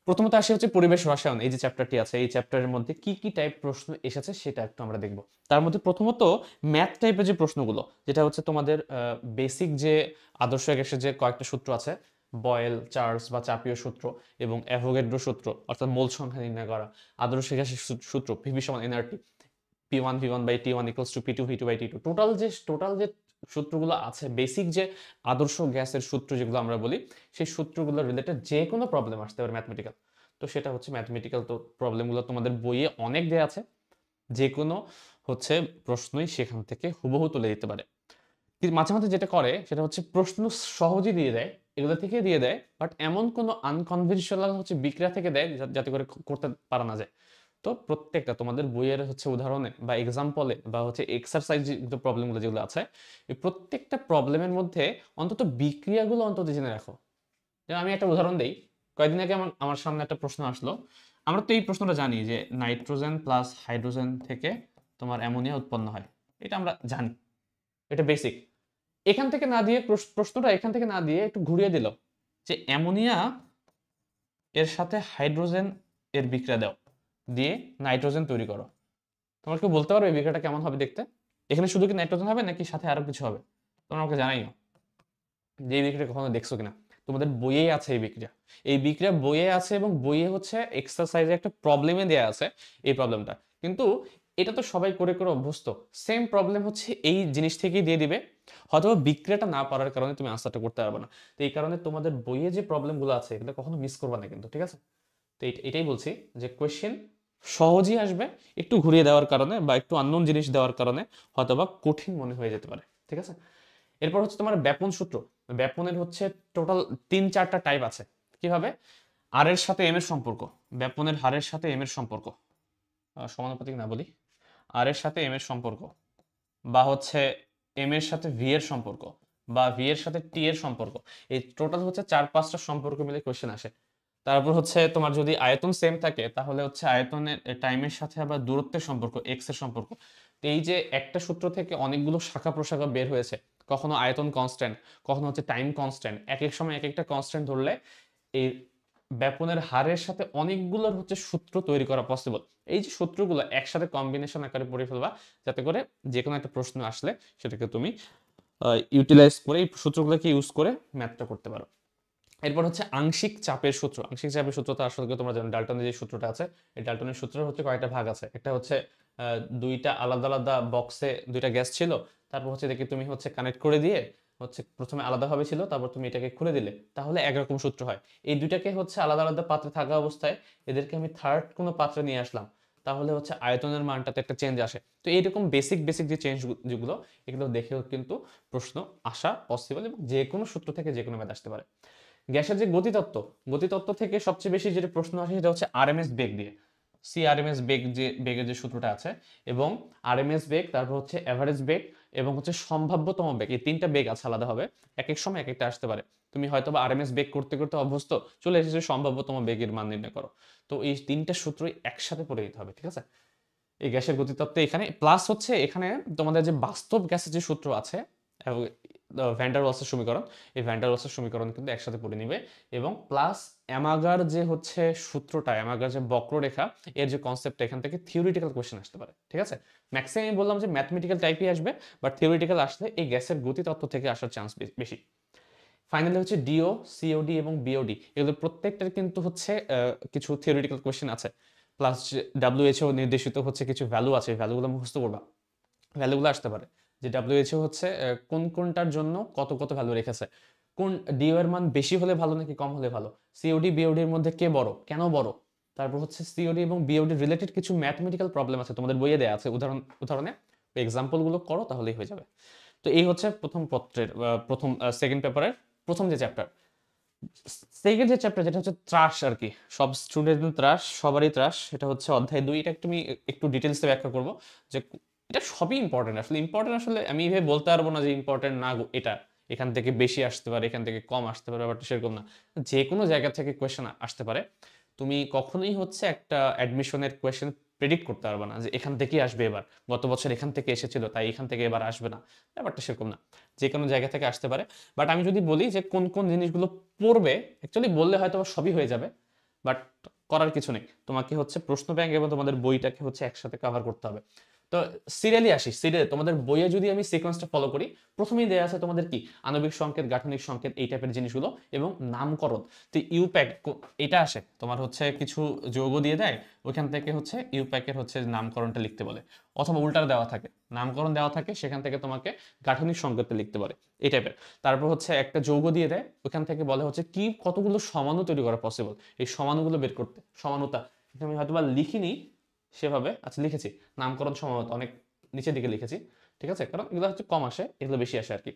প্রথমত আসে হচ্ছে পরিবেশ রসায়ন, এই যে চ্যাপ্টারটি আছে, এই চ্যাপ্টারের মধ্যে কি কি টাইপ প্রশ্ন এসেছে সেটা একটু আমরা দেখব। তার মধ্যে প্রথমত ম্যাথ টাইপের যে প্রশ্নগুলো, যেটা হচ্ছে তোমাদের বেসিক যে আদর্শ গ্যাসের যে কয়েকটা সূত্র আছে, বয়েল, চার্লস বা চাপীয় সূত্র এবং অ্যাভোগাড্রো সূত্র, অর্থাৎ মোল সংখ্যা নির্ণয় করা, আদর্শ গ্যাসের সূত্র পিভি সমান nRT, P1 V1 by T1 equals to P2 V2 by T2, total যে সূত্রগুলো আছে, বেসিক যে আদর্শ গ্যাসের সূত্র যেগুলো আমরা বলি, সেই সূত্রগুলো রিলেটেড যে কোনো প্রবলেম আসতে পারে ম্যাথমেটিক্যাল। তো সেটা হচ্ছে ম্যাথমেটিক্যাল, তো প্রবলেমগুলো তোমাদের বইয়ে অনেক দেয়া আছে, যে কোনো হচ্ছে প্রশ্নই সেখান থেকে হুবহু তুলে দিতে পারে। কিন্তু মাঝে মাঝে যেটা করে সেটা হচ্ছে প্রশ্ন সহজেই দিয়ে দেয়, এগুলো থেকে দিয়ে দেয়, বাট এমন কোনো আনকনভেনশনাল হচ্ছে বিক্রিয়া থেকে দেয় যাতে করে করতে পারা না যায়। তো প্রত্যেকটা তোমাদের বইয়ের হচ্ছে উদাহরণে বা এক্সাম্পলে বা হচ্ছে এক্সারসাইজ যে প্রবলেমগুলো যেগুলো আছে, এই প্রত্যেকটা প্রবলেমের মধ্যে অন্তত বিক্রিয়াগুলো অন্তত জেনে রাখো। যেমন আমি একটা উদাহরণ দিই, কয়েকদিন আগে আমার সামনে একটা প্রশ্ন আসলো। আমরা তো এই প্রশ্নটা জানি যে নাইট্রোজেন প্লাস হাইড্রোজেন থেকে তোমার অ্যামোনিয়া উৎপন্ন হয়, এটা আমরা জানি, এটা বেসিক। এখান থেকে না দিয়ে প্রশ্নটা এখান থেকে না দিয়ে একটু ঘুরিয়ে দিল যে অ্যামোনিয়া এর সাথে হাইড্রোজেন এর বিক্রিয়া দাও, দিয়ে নাইট্রোজেন তৈরি করো। তোমরা কেউ বলতে পারবে এই বিক্রিয়াটা কেমন হবে দেখতে? এখানে শুধু কি নাইট্রোজেন হবে নাকি সাথে আরো কিছু হবে? তোমরা আমাকে জানাইও যে এই বিক্রিয়া কখনো দেখছো কিনা। তোমাদের বইয়ে আছে এই বিক্রিয়া, এই বিক্রিয়া বইয়ে আছে, এবং বইয়ে হচ্ছে এক্সারসাইজে একটা প্রবলেমে দেয়া আছে এই প্রবলেমটা। কিন্তু এটা তো সবাই করে করে অভ্যস্ত, সেম প্রবলেম হচ্ছে এই জিনিস থেকেই দিয়ে দিবে, হয়তো বিক্রিয়াটা না পারার কারণে তুমি আনসারটা করতে পারবে না। তো এই কারণে তোমাদের বইয়ে যে প্রবলেমগুলো আছে এগুলো কখনো মিস করবে না কিন্তু, ঠিক আছে? তো এটাই বলছি যে কোয়েশ্চেন সহজই আসবে, একটু ঘুরিয়ে দেওয়ার কারণে বা একটু আননোন জিনিস দেওয়ার কারণে হয়তোবা কঠিন মনে হয়ে যেতে পারে। ঠিক আছে। এরপর হচ্ছে তোমার ব্যাপন সূত্র। ব্যাপনের হচ্ছে টোটাল 3-4টা টাইপ আছে। কিভাবে? আর এর সাথে এম এর সম্পর্ক, ব্যাপনের হারের সাথে এম এর সম্পর্ক, সমানুপাতিক না বলি, আর এর সাথে এম এর সম্পর্ক, বা হচ্ছে এম এর সাথে ভি এর সম্পর্ক, বা ভি এর সাথে টি এর সম্পর্ক। এই টোটাল হচ্ছে 4-5টা সম্পর্ক মিলে কোশ্চেন আসে। তারপর হচ্ছে তোমার যদি আয়তন সেম থাকে তাহলে হচ্ছে আয়তনের টাইমের সাথে আবার দূরত্বের সম্পর্ক, এক্স এর সম্পর্ক। তো এই যে একটা সূত্র থেকে অনেকগুলো শাখা প্রশাখা বের হয়েছে, কখনো আয়তন কনস্ট্যান্ট, কখনো হচ্ছে টাইম কনস্ট্যান্ট, এক এক সময় এক একটা কনস্ট্যান্ট ধরলে এই ব্যাপনের হারের সাথে অনেকগুলোর হচ্ছে সূত্র তৈরি করা পসিবল। এই যে সূত্রগুলো একসাথে কম্বিনেশন আকারে পড়ে ফেলবা, যাতে করে যে কোনো একটা প্রশ্ন আসলে সেটাকে তুমি ইউটিলাইজ করে এই সূত্রগুলোকে ইউজ করে ম্যাথটা করতে পারো। এরপর হচ্ছে আংশিক চাপের সূত্র। আংশিক চাপের সূত্রটা আসলে তোমরা জানো, ডাল্টনের যে সূত্রটা আছে, এই ডাল্টনের সূত্রের হচ্ছে কয়েকটা ভাগ আছে। একটা হচ্ছে দুইটা আলাদা আলাদা বক্সে দুইটা গ্যাস ছিল, তারপর হচ্ছে দেখি তুমি হচ্ছে কানেক্ট করে দিয়ে হচ্ছে প্রথমে আলাদাভাবে ছিল, তারপর তুমি এটাকে খুলে দিলে, তাহলে একরকম সূত্র হয়। এই দুইটাকে হচ্ছে আলাদা আলাদা পাত্রে থাকা অবস্থায় এদেরকে আমি থার্ড কোনো পাত্রে নিয়ে আসলাম, তাহলে হচ্ছে আয়তনের মানটাতে একটা চেঞ্জ আসে। তো এইরকম বেসিক বেসিক যে চেঞ্জ যেগুলো, এগুলো দেখেও কিন্তু প্রশ্ন আসা পসিবল, এবং যে কোনো সূত্র থেকে যে কোনো ম্যাথ আসতে পারে। গ্যাসের যে গতিতত্ত্ব, গতিতত্ত্ব থেকে সবচেয়ে বেশি যেটা প্রশ্ন আসে সেটা হচ্ছে আরএমএস বেগ দিয়ে। আরএমএস বেগ, যে বেগের যে সূত্রটা আছে, এবং আরএমএস বেগ, তারপর হচ্ছে এভারেজ বেগ, এবং হচ্ছে সম্ভাব্যতম বেগ। এই 3টা বেগ আছে আলাদাভাবে, এক এক সময় এক একটা আসতে পারে। তুমি হয়তো বা আরএমএস বেগ করতে করতে অভ্যস্ত, চলে এসেছে সম্ভাব্যতম বেগের মান নির্ণয় করো। তো এই 3টা সূত্রই একসাথে পড়ে দিতে হবে, ঠিক আছে। এই গ্যাসের গতিতত্ত্ব এখানে প্লাস হচ্ছে এখানে তোমাদের যে বাস্তব গ্যাসের যে সূত্র আছে, ভ্যান ডার ওয়ালসের সমীকরণ, এই ভ্যান ডার ওয়ালসের সমীকরণ কিন্তু একসাথে পড়ে নিবে। এবং প্লাস অ্যামাগার যে হচ্ছে সূত্রটা, অ্যামাগার যে বক্ররেখা, এর যে কনসেপ্টটা, এখান থেকে থিওরিটিক্যাল কোশ্চেন আসতে পারে, ঠিক আছে। ম্যাক্সিমাম আমি বললাম যে ম্যাথমেটিক্যাল টাইপই আসবে, বাট থিওরিটিক্যাল আসলে এই গ্যাসের গতিতত্ত্ব থেকে আসার চান্স বেশি। ফাইনালি হচ্ছে ডিও, সিওডি এবং বিওডি, এগুলো প্রত্যেকটার কিন্তু হচ্ছে কিছু থিওরিটিক্যাল কোশ্চেন আছে, প্লাস ডাব্লিউএইচও নির্দেশিত হচ্ছে কিছু ভ্যালু আছে, ভ্যালুগুলো মুখস্থ করবা। ভ্যালুগুলো আসতে পারে যে ডাব্লিউএইচও হচ্ছে কোন কোনটার জন্য কত কত ভ্যালু রেখেছে, কোন ডিও এর মান বেশি হলে ভালো নাকি কম হলে ভালো, সিওডি বিওডি এর মধ্যে কে বড়, কেন বড়। তারপর হচ্ছে সিওডি এবং বিওডি রিলেটেড কিছু ম্যাথমেটিক্যাল প্রবলেম আছে, তোমাদের বইয়ে দেওয়া আছে উদাহরণে এক্সাম্পলগুলো করো তাহলেই হয়ে যাবে। তো এই হচ্ছে প্রথম পত্রের প্রথম সেকেন্ড পেপারের প্রথম যে চ্যাপ্টার। সেকেন্ড যে চ্যাপ্টার, যেটা হচ্ছে ত্রাস আর কি, সব স্টুডেন্ট ত্রাস, সবারই ত্রাস, এটা হচ্ছে অধ্যায় 2। এটা তুমি একটু ডিটেলসে ব্যাখ্যা করবো যে এটা সবই ইম্পর্টেন্ট। আসলে ইম্পর্টেন্ট, আসলে আমি এভাবে বলতে পারবো না যে ইম্পর্টেন্ট না এটা, এখান থেকে বেশি আসতে পারে, এখান থেকে কম আসতে পারে, ব্যাপারটা সেরকম না। যে কোনো জায়গা থেকে কোয়েশ্চেন আসতে পারে। তুমি কখনোই হচ্ছে একটা অ্যাডমিশনের কোয়েশ্চেন প্রেডিক্ট করতে পারবে না যে এখান থেকেই আসবে এবার, গত বছর এখান থেকে এসেছিল তাই এখান থেকে এবার আসবে না, ব্যাপারটা সেরকম না। যে কোনো জায়গা থেকে আসতে পারে। বাট আমি যদি বলি যে কোন কোন জিনিসগুলো পড়বে, অ্যাকচুয়ালি বললে হয়তো সবই হয়ে যাবে, বাট করার কিছু নেই, তোমাকে হচ্ছে প্রশ্ন ব্যাংক এবং তোমাদের বইটাকে হচ্ছে একসাথে কভার করতে হবে। তো সিরিয়ালি আসি, সিরিয়াল তোমাদের বইয়ে যদি আমি সিকোয়েন্সটা ফলো করি, প্রথমেই দেয়া আছে তোমাদের কি আণবিক সংকেত, গাঠনিক সংকেত, এই টাইপের জিনিসগুলো এবং নামকরণ। তো ইউপ্যাক এটা আসে তোমার হচ্ছে কিছু যৌগ দিয়ে দেয়, ওইখান থেকে হচ্ছে ইউপ্যাকের হচ্ছে নামকরণটা লিখতে বলে, অথবা উল্টা দেওয়া থাকে, নামকরণ দেওয়া থাকে, সেখান থেকে তোমাকে গাঠনিক সংকেতটা লিখতে বলে, এই টাইপের। তারপর হচ্ছে একটা যৌগ দিয়ে দেয়, ওইখান থেকে বলে হচ্ছে কি কতগুলো সমাণু তৈরি করা পসিবল, এই সমাণুগুলো বের করতে, সমানুতা। আমি হয়তোবা লিখিনি সেভাবে, আচ্ছা লিখেছি নামকরণ সমানুতা, অনেক নিচের দিকে লিখেছি, ঠিক আছে, কারণ এগুলো হচ্ছে কম আসে, এগুলো বেশি আসে আর কি।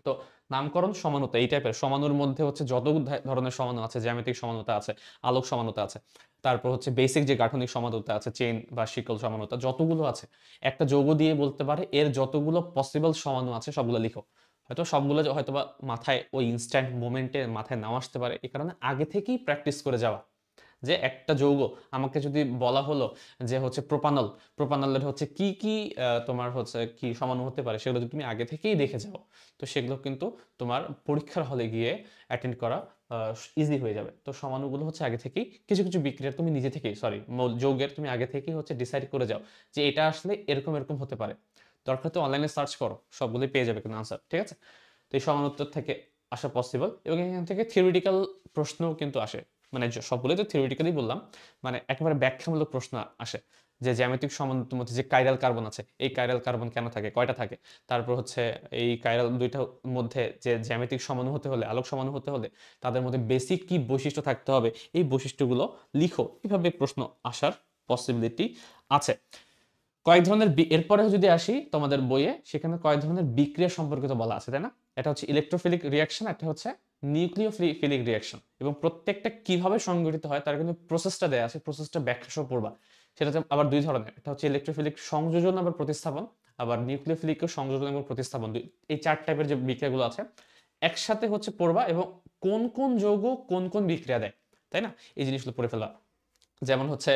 তো নামকরণ সমানুতা, এই টাইপের সমানুর মধ্যে হচ্ছে যত ধরনের সমানু আছে, জ্যামিতিক সমানুতা আছে, আলোক সমানুতা আছে, তারপর হচ্ছে বেসিক যে গাঠনিক সমানুতা আছে, চেইন বা শিকল সমানুতা, যতগুলো আছে, একটা যৌগ দিয়ে বলতে পারে এর যতগুলো পসিবল সমানু আছে সবগুলো লিখো। হয়তো সবগুলো হয়তো বা মাথায় ওই ইনস্ট্যান্ট মোমেন্টে মাথায় নাও আসতে পারে, এই কারণে আগে থেকেই প্র্যাকটিস করে যাওয়া। যে একটা যৌগ আমাকে যদি বলা হলো যে হচ্ছে প্রোপানল, প্রোপানলের হচ্ছে কি কি তোমার হচ্ছে কি সমাণু হতে পারে, সেগুলো যদি তুমি আগে থেকেই দেখে যাও, তো সেগুলো কিন্তু তোমার পরীক্ষার হলে গিয়ে অ্যাটেন্ড করা ইজি হয়ে যাবে। তো সমাণুগুলো হচ্ছে আগে থেকেই কিছু কিছু বিক্রিয়ার তুমি নিজে থেকেই, সরি যৌগের তুমি আগে থেকেই হচ্ছে ডিসাইড করে যাও যে এটা আসলে এরকম এরকম হতে পারে। দরকার তো অনলাইনে সার্চ করো, সবগুলোই পেয়ে যাবে কিন্তু আনসার, ঠিক আছে। তো এই সমানুত্তর থেকে আসা পসিবল, এবং এখান থেকে থিওরিটিক্যাল প্রশ্নও কিন্তু আসে, মানে সবগুলোই তো থিওরিটিক্যালি বললাম, মানে একেবারে ব্যাখ্যামূলক প্রশ্ন আসে যে জ্যামিতিক সমানুত্তর মধ্যে যে কাইরাল কার্বন আছে, এই কাইরাল কার্বন কেন থাকে, কয়টা থাকে, তারপর হচ্ছে এই কাইরাল দুইটার মধ্যে যে জ্যামিতিক সমাণু হতে হলে, আলোক সমাণু হতে হলে তাদের মধ্যে বেসিক কি বৈশিষ্ট্য থাকতে হবে, এই বৈশিষ্ট্যগুলো লিখো, এভাবে প্রশ্ন আসার পসিবিলিটি আছে। কয়েক ধরনের এরপরে যদি আসি তোমাদের বইয়ে, সেখানে কয়েক ধরনের বিক্রিয়া সম্পর্কিত বলা আছে, তাই না? এটা হচ্ছে ইলেকট্রোফিলিক রিয়াকশন, একটা হচ্ছে নিউক্লিওফিলিক রিয়াকশন, এবং প্রত্যেকটা কিভাবে সংঘটিত হয় তার কিন্তু প্রসেসটা দেয়া আছে, প্রসেসটা ব্যাখ্যা সহ পড়বা। সেটা আবার দুই ধরনের, এটা হচ্ছে ইলেকট্রোফিলিক সংযোজন আবার প্রতিস্থাপন, আবার নিউক্লিওফিলিক সংযোজন এবং প্রতিস্থাপন, এই চার টাইপের যে বিক্রিয়াগুলো আছে একসাথে হচ্ছে পড়বা, এবং কোন কোন যৌগ কোন কোন বিক্রিয়া দেয়, তাই না? এই জিনিসগুলো পড়ে ফেলবা। যেমন হচ্ছে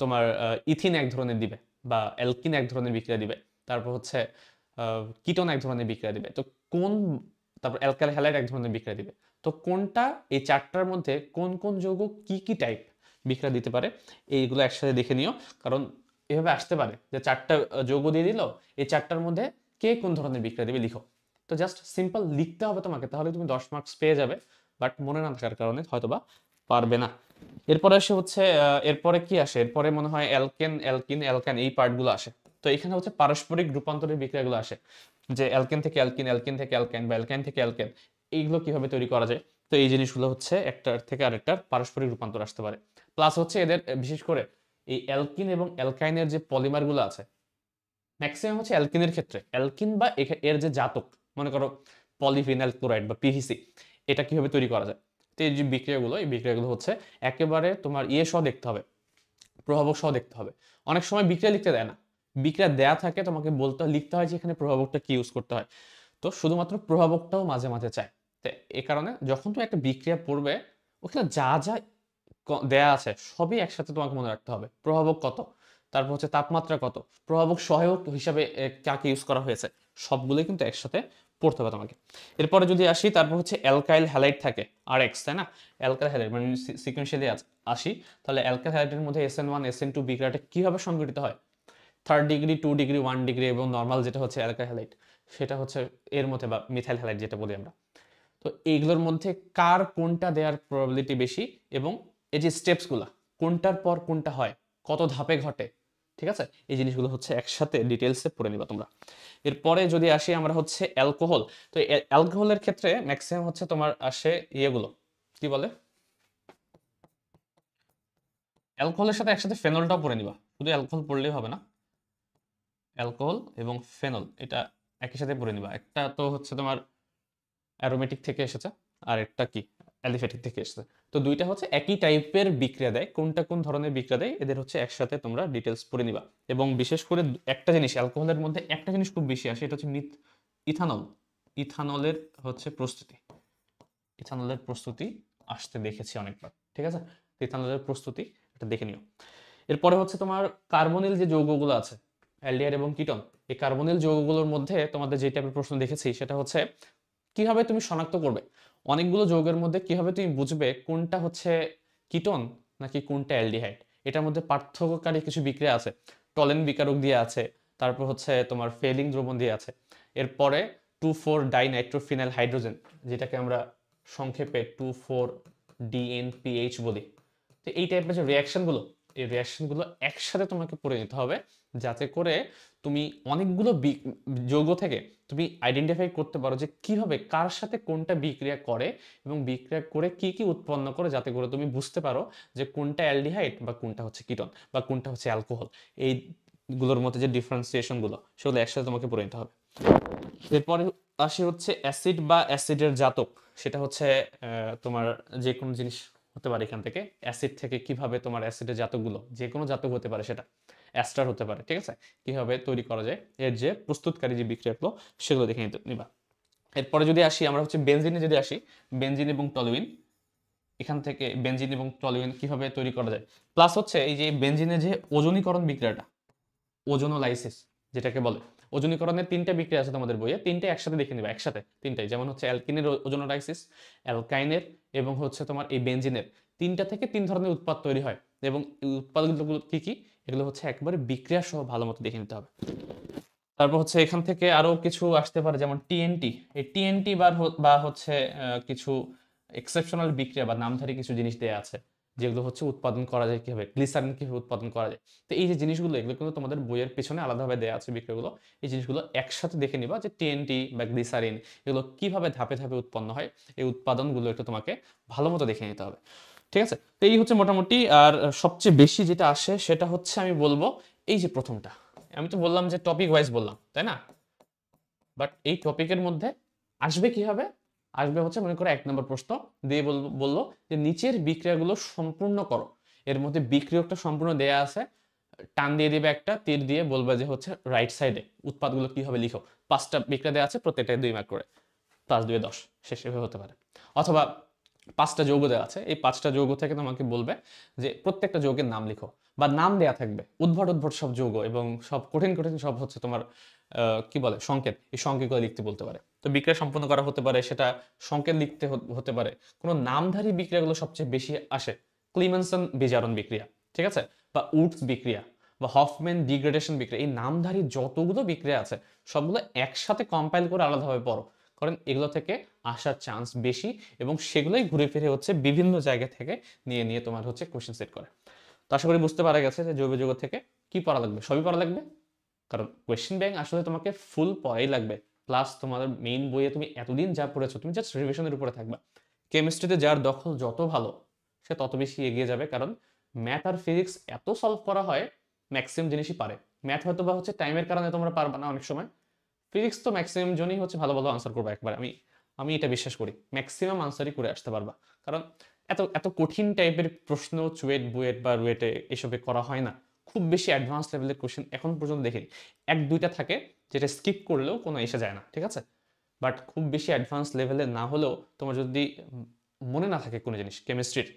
তোমার ইথিন এক ধরনের দিবে, বা অ্যালকিন এক ধরনের বিক্রিয়া দিবে, তারপর হচ্ছে কিটোন এক ধরনের বিক্রিয়া দিবে, তো কোন, তারপর অ্যালকাইল হ্যালাইড এক ধরনের বিক্রিয়া দিবে, তো কোনটা এই চারটার মধ্যে কোন কোন যৌগ কি কি টাইপ বিক্রিয়া দিতে পারে এইগুলো একসাথে দেখে নিও। কারণ এভাবে আসতে পারে যে চারটা যৌগ দিয়ে দিল, এই চারটার মধ্যে কে কোন ধরনের বিক্রিয়া দিবে লিখো। তো জাস্ট সিম্পল লিখতে হবে তোমাকে, তাহলে তুমি 10 মার্কস পেয়ে যাবে, বাট মনে না থাকার কারণে হয়তোবা পারবে না। এরপরে আসে হচ্ছে এরপরে কি আসে, এরপরে মনে হয় অ্যালকেন অ্যালকিন অ্যালকান এই পার্টগুলো আসে। তো এখানে হচ্ছে পারস্পরিক রূপান্তরের বিক্রিয়াগুলো আসে, যে অ্যালকেন থেকে অ্যালকিন, অ্যালকিন থেকে অ্যালকাইন, বা অ্যালকাইন থেকে অ্যালকেন, এইগুলো কিভাবে তৈরি করা যায়। তো এই জিনিসগুলো হচ্ছে একটার থেকে আরেকটার পারস্পরিক রূপান্তর আসতে পারে। প্লাস হচ্ছে এদের বিশেষ করে এই অ্যালকিন এবং অ্যালকাইনের যে পলিমারগুলো আছে, ম্যাক্সিমাম হচ্ছে অ্যালকিনের ক্ষেত্রে অ্যালকিন বা এর যে জাতক, মনে করো পলিফিনাইল ক্লোরাইড বা পিভিসি, এটা কিভাবে তৈরি করা যায়। তো এই যে বিক্রিয়াগুলো, এই বিক্রিয়াগুলো হচ্ছে একেবারে তোমার ইয়ে সহ দেখতে হবে, প্রভাবক সহ দেখতে হবে। অনেক সময় বিক্রিয়া লিখতে দেয় না, বিক্রিয়া দেয়া থাকে, তোমাকে বলতে লিখতে হয় যে এখানে প্রভাবকটা কি ইউজ করতে হয়। তো শুধুমাত্র প্রভাবকটাও মাঝে মাঝে চায়। তো এই কারণে যখন তুমি একটা বিক্রিয়া পড়বে, ওখানে যা যা দেয়া আছে সবই একসাথে তোমাকে মনে রাখতে হবে। প্রভাবক কত, তারপর হচ্ছে তাপমাত্রা কত, প্রভাবক সহায়ক হিসাবে কাকে ইউজ করা হয়েছে, সবগুলোই কিন্তু একসাথে পড়তে হবে তোমাকে। এরপরে যদি আসি, তারপর হচ্ছে অ্যালকাইল হ্যালাইড থাকে আর এক্স, তাই না? অ্যালকাইল হ্যালাইড মানে সিকোয়েন্সিয়ালি আসি, তাহলে অ্যালকাইল হ্যালাইডের মধ্যে SN1 SN2 বিক্রিয়াটা কিভাবে সংঘটিত হয়, 3rd ডিগ্রি, 2 ডিগ্রি, 1 ডিগ্রি, এবং নর্মাল যেটা হচ্ছে অ্যালকাইল হ্যালাইড, সেটা হচ্ছে এর মধ্যে, বা মিথাইল হ্যালাইড যেটা বলি আমরা। তো এইগুলোর মধ্যে কার কোনটা দেওয়ার প্রবাবিলিটি বেশি, এবং এই যে স্টেপসগুলো কোনটার পর কোনটা হয়, কত ধাপে ঘটে, ঠিক আছে? এই জিনিসগুলো হচ্ছে একসাথে ডিটেলসে পড়ে নিবা তোমরা। এরপরে যদি আসি আমরা হচ্ছে অ্যালকোহল, তো অ্যালকোহলের ক্ষেত্রে ম্যাক্সিমাম হচ্ছে তোমার আসে ইয়েগুলো, কি বলে, অ্যালকোহলের সাথে একসাথে ফেনলটাও পড়ে নিবা, শুধু অ্যালকোহল পড়লেই হবে না, অ্যালকোহল এবং ফেনল এটা একই সাথে পড়ে নিবা। একটা তো হচ্ছে তোমার অ্যারোমেটিক থেকে এসেছে, আর একটা কি অ্যালিফ্যাটিক থেকে এসেছে। তো দুইটা হচ্ছে একই টাইপের বিক্রিয়া দেয়, কোনটা কোন ধরনের বিক্রিয়া দেয় এদের হচ্ছে একসাথে তোমরা ডিটেলস পড়ে নিবা। এবং বিশেষ করে একটা জিনিস অ্যালকোহলের মধ্যে একটা জিনিস খুব বেশি আসে, এটা হচ্ছে ইথানল। ইথানলের হচ্ছে প্রস্তুতি, ইথানলের প্রস্তুতি আসতে দেখেছি অনেকবার, ঠিক আছে? ইথানলের প্রস্তুতি এটা দেখে নিও। এরপরে হচ্ছে তোমার কার্বনিল যে যৌগগুলো আছে, অ্যালডিহাইড এবং কিটোন, এই কার্বনিল যৌগগুলোর মধ্যে তোমাদের যে টাইপের প্রশ্ন দেখেছি সেটা হচ্ছে কিভাবে তুমি শনাক্ত করবে অনেকগুলো যৌগের মধ্যে, কিভাবে তুমি বুঝবে কোনটা হচ্ছে কিটোন নাকি কোনটা অ্যালডিহাইড। এটার মধ্যে পার্থক্যকারী কিছু বিক্রিয়া আছে, টলেন বিকারক দিয়ে আছে, তারপর হচ্ছে তোমার ফেলিং দ্রবণ দিয়ে আছে। এরপরে 2,4-ডাইনাইট্রোফিনাইল হাইড্রোজেন, যেটাকে আমরা সংক্ষেপে 2,4-DNPH বলি। তো এই টাইপের যে রিয়াকশনগুলো, এই রিয়াকশনগুলো একসাথে তোমাকে পড়ে নিতে হবে, যাতে করে তুমি অনেকগুলো যৌগ থেকে তুমি আইডেন্টিফাই করতে পারো যে কিভাবে কার সাথে কোনটা বিক্রিয়া করে, এবং বিক্রিয়া করে কি কি উৎপন্ন করে, যাতে করে তুমি বুঝতে পারো যে কোনটা অ্যালডিহাইড বা কোনটা হচ্ছে কিটোন বা কোনটা হচ্ছে অ্যালকোহল। এইগুলোর মধ্যে যে ডিফারেন্সিয়েশনগুলো সেগুলো একসাথে তোমাকে পড়ে নিতে হবে। এরপরে আসি হচ্ছে অ্যাসিড বা অ্যাসিডের জাতক, সেটা হচ্ছে তোমার যে কোনো জিনিস হতে পারে এখান থেকে, অ্যাসিড থেকে কিভাবে তোমার অ্যাসিডের জাতকগুলো, যে কোনো জাতক হতে পারে, সেটা অ্যাস্টার হতে পারে, ঠিক আছে? কিভাবে তৈরি করা যায়, এর যে প্রস্তুতকারী যে বিক্রিয়াগুলো সেগুলো দেখে নিবা। এরপরে যদি আসি আমরা হচ্ছে বেনজিনে যদি আসি, বেনজিন এবং টলুইন, এখান থেকে বেনজিন এবং টলুইন কিভাবে তৈরি করা যায়, প্লাস হচ্ছে এই যে বেনজিনের যে ওজনীকরণ বিক্রিয়াটা, ওজোনোলাইসিস যেটাকে বলে, ওজনীকরণের 3টা বিক্রিয়া আছে তোমাদের বইয়ে, 3টে একসাথে দেখে নিবা, একসাথে 3টাই, যেমন হচ্ছে অ্যালকিনের ওজোনোলাইসিস, অ্যালকাইনের, এবং হচ্ছে তোমার এই বেনজিনের, 3টা থেকে 3 ধরনের উৎপাদ তৈরি হয়, এবং এই উৎপাদগুলো কি কি এগুলো হচ্ছে একবারে বিক্রিয়া সহ ভালো মতো দেখে নিতে হবে। তারপর হচ্ছে এখান থেকে আরো কিছু আসতে পারে, যেমন টিএনটি, এই টিএনটি বা হচ্ছে কিছু এক্সেপশনাল বিক্রিয়া বা নামধারী কিছু জিনিস দেয়া আছে, যেগুলো হচ্ছে উৎপাদন করা যায় কিভাবে, গ্লিসারিন কিভাবে উৎপাদন করা যায়। তো এই যে জিনিসগুলো এগুলো কিন্তু তোমাদের বইয়ের পেছনে আলাদাভাবে দেয়া আছে বিক্রিয়াগুলো, এই জিনিসগুলো একসাথে দেখে নিবা যে টিএনটি বা গ্লিসারিন এগুলো কিভাবে ধাপে ধাপে উৎপন্ন হয়, এই উৎপাদনগুলো একটু তোমাকে ভালো মতো দেখে নিতে হবে, ঠিক আছে? তো এই হচ্ছে মোটামুটি। আর সবচেয়ে বেশি যেটা আসে সেটা হচ্ছে আমি বলবো এই যে প্রথমটা, আমি তো বললাম যে টপিক ওয়াইজ বললাম, তাই না? বাট এই টপিকের মধ্যে আসবে কি হবে, আসবে হচ্ছে মনে করো 1 নম্বর প্রশ্ন দিয়ে বললো যে নিচের বিক্রিয়াগুলো সম্পূর্ণ করো। এর মধ্যে বিক্রিয়কটা সম্পূর্ণ দেয়া আছে, টান দিয়ে দিবে একটা তীর দিয়ে, বলবে যে হচ্ছে রাইট সাইডে উৎপাদগুলো কি হবে লিখো। 5টা বিক্রিয়া দেওয়া আছে, প্রত্যেকটায় 2 মার্ক করে, 5 2 10, শেষ এভাবে হতে পারে। অথবা 5টা যৌগ দেওয়া আছে, এই 5টা যৌগ থেকে তোমাকে বলবে যে প্রত্যেকটা যৌগের নাম লিখো, বা নাম দেয়া থাকবে উদ্ভট উদ্ভট সব যৌগ এবং সব কঠিন কঠিন সব হচ্ছে তোমার কি বলে সংকেত, এই সংকেতগুলো লিখতে বলতে পারে। তো বিক্রিয়া সম্পন্ন করা হতে পারে, সেটা সংকেত লিখতে হতে পারে। কোনো নামধারী বিক্রিয়াগুলো সবচেয়ে বেশি আসে, ক্লিমেনসন বিজারণ বিক্রিয়া, ঠিক আছে, বা উডস বিক্রিয়া, বা হফম্যান ডিগ্রেডেশন বিক্রিয়া। এই নামধারী যতগুলো বিক্রিয়া আছে সবগুলো একসাথে কম্পাইল করে আলাদাভাবে পড়ো, কারণ এগুলো থেকে আসার চান্স বেশি এবং সেগুলোই ঘুরে ফিরে হচ্ছে বিভিন্ন জায়গা থেকে নিয়ে নিয়ে তোমার হচ্ছে কোশ্চেন সেট করে। তো আশা করি বুঝতে পারা গেছে যে জৈব যৌগ থেকে কি পড়া লাগবে, সবই পড়া লাগবে, কারণ কোয়েশ্চেন ব্যাংক আসলে তোমাকে ফুল পড়াই লাগবে। প্লাস তোমাদের মেইন বইয়ে তুমি এতদিন যা পড়েছো তুমি জাস্ট রিভিশনের উপরে থাকবা। কেমিস্ট্রিতে যার দখল যত ভালো সে তত বেশি এগিয়ে যাবে, কারণ ম্যাথ আর ফিজিক্স এত সলভ করা হয়, ম্যাক্সিমাম জিনিসই পারে। ম্যাথ হয়তো বা হচ্ছে টাইমের কারণে তোমরা পারবা না অনেক সময়, ফিজিক্স তো ম্যাক্সিমাম জনই হচ্ছে ভালো ভালো আনসার করবে একবার, আমি আমি এটা বিশ্বাস করি ম্যাক্সিমাম আনসারই করে আসতে পারবা, কারণ এত এত কঠিন টাইপের প্রশ্ন চুয়েট বুয়েট বা রুয়েটে এসবে করা হয় না। খুব বেশি অ্যাডভান্স লেভেলের কোশ্চেন এখন পর্যন্ত দেখিনি, 1 2টা থাকে যেটা স্কিপ করলেও কোনো এসে যায় না, ঠিক আছে। বাট খুব বেশি অ্যাডভান্স লেভেলের না হলেও তোমার যদি মনে না থাকে কোনো জিনিস কেমিস্ট্রির,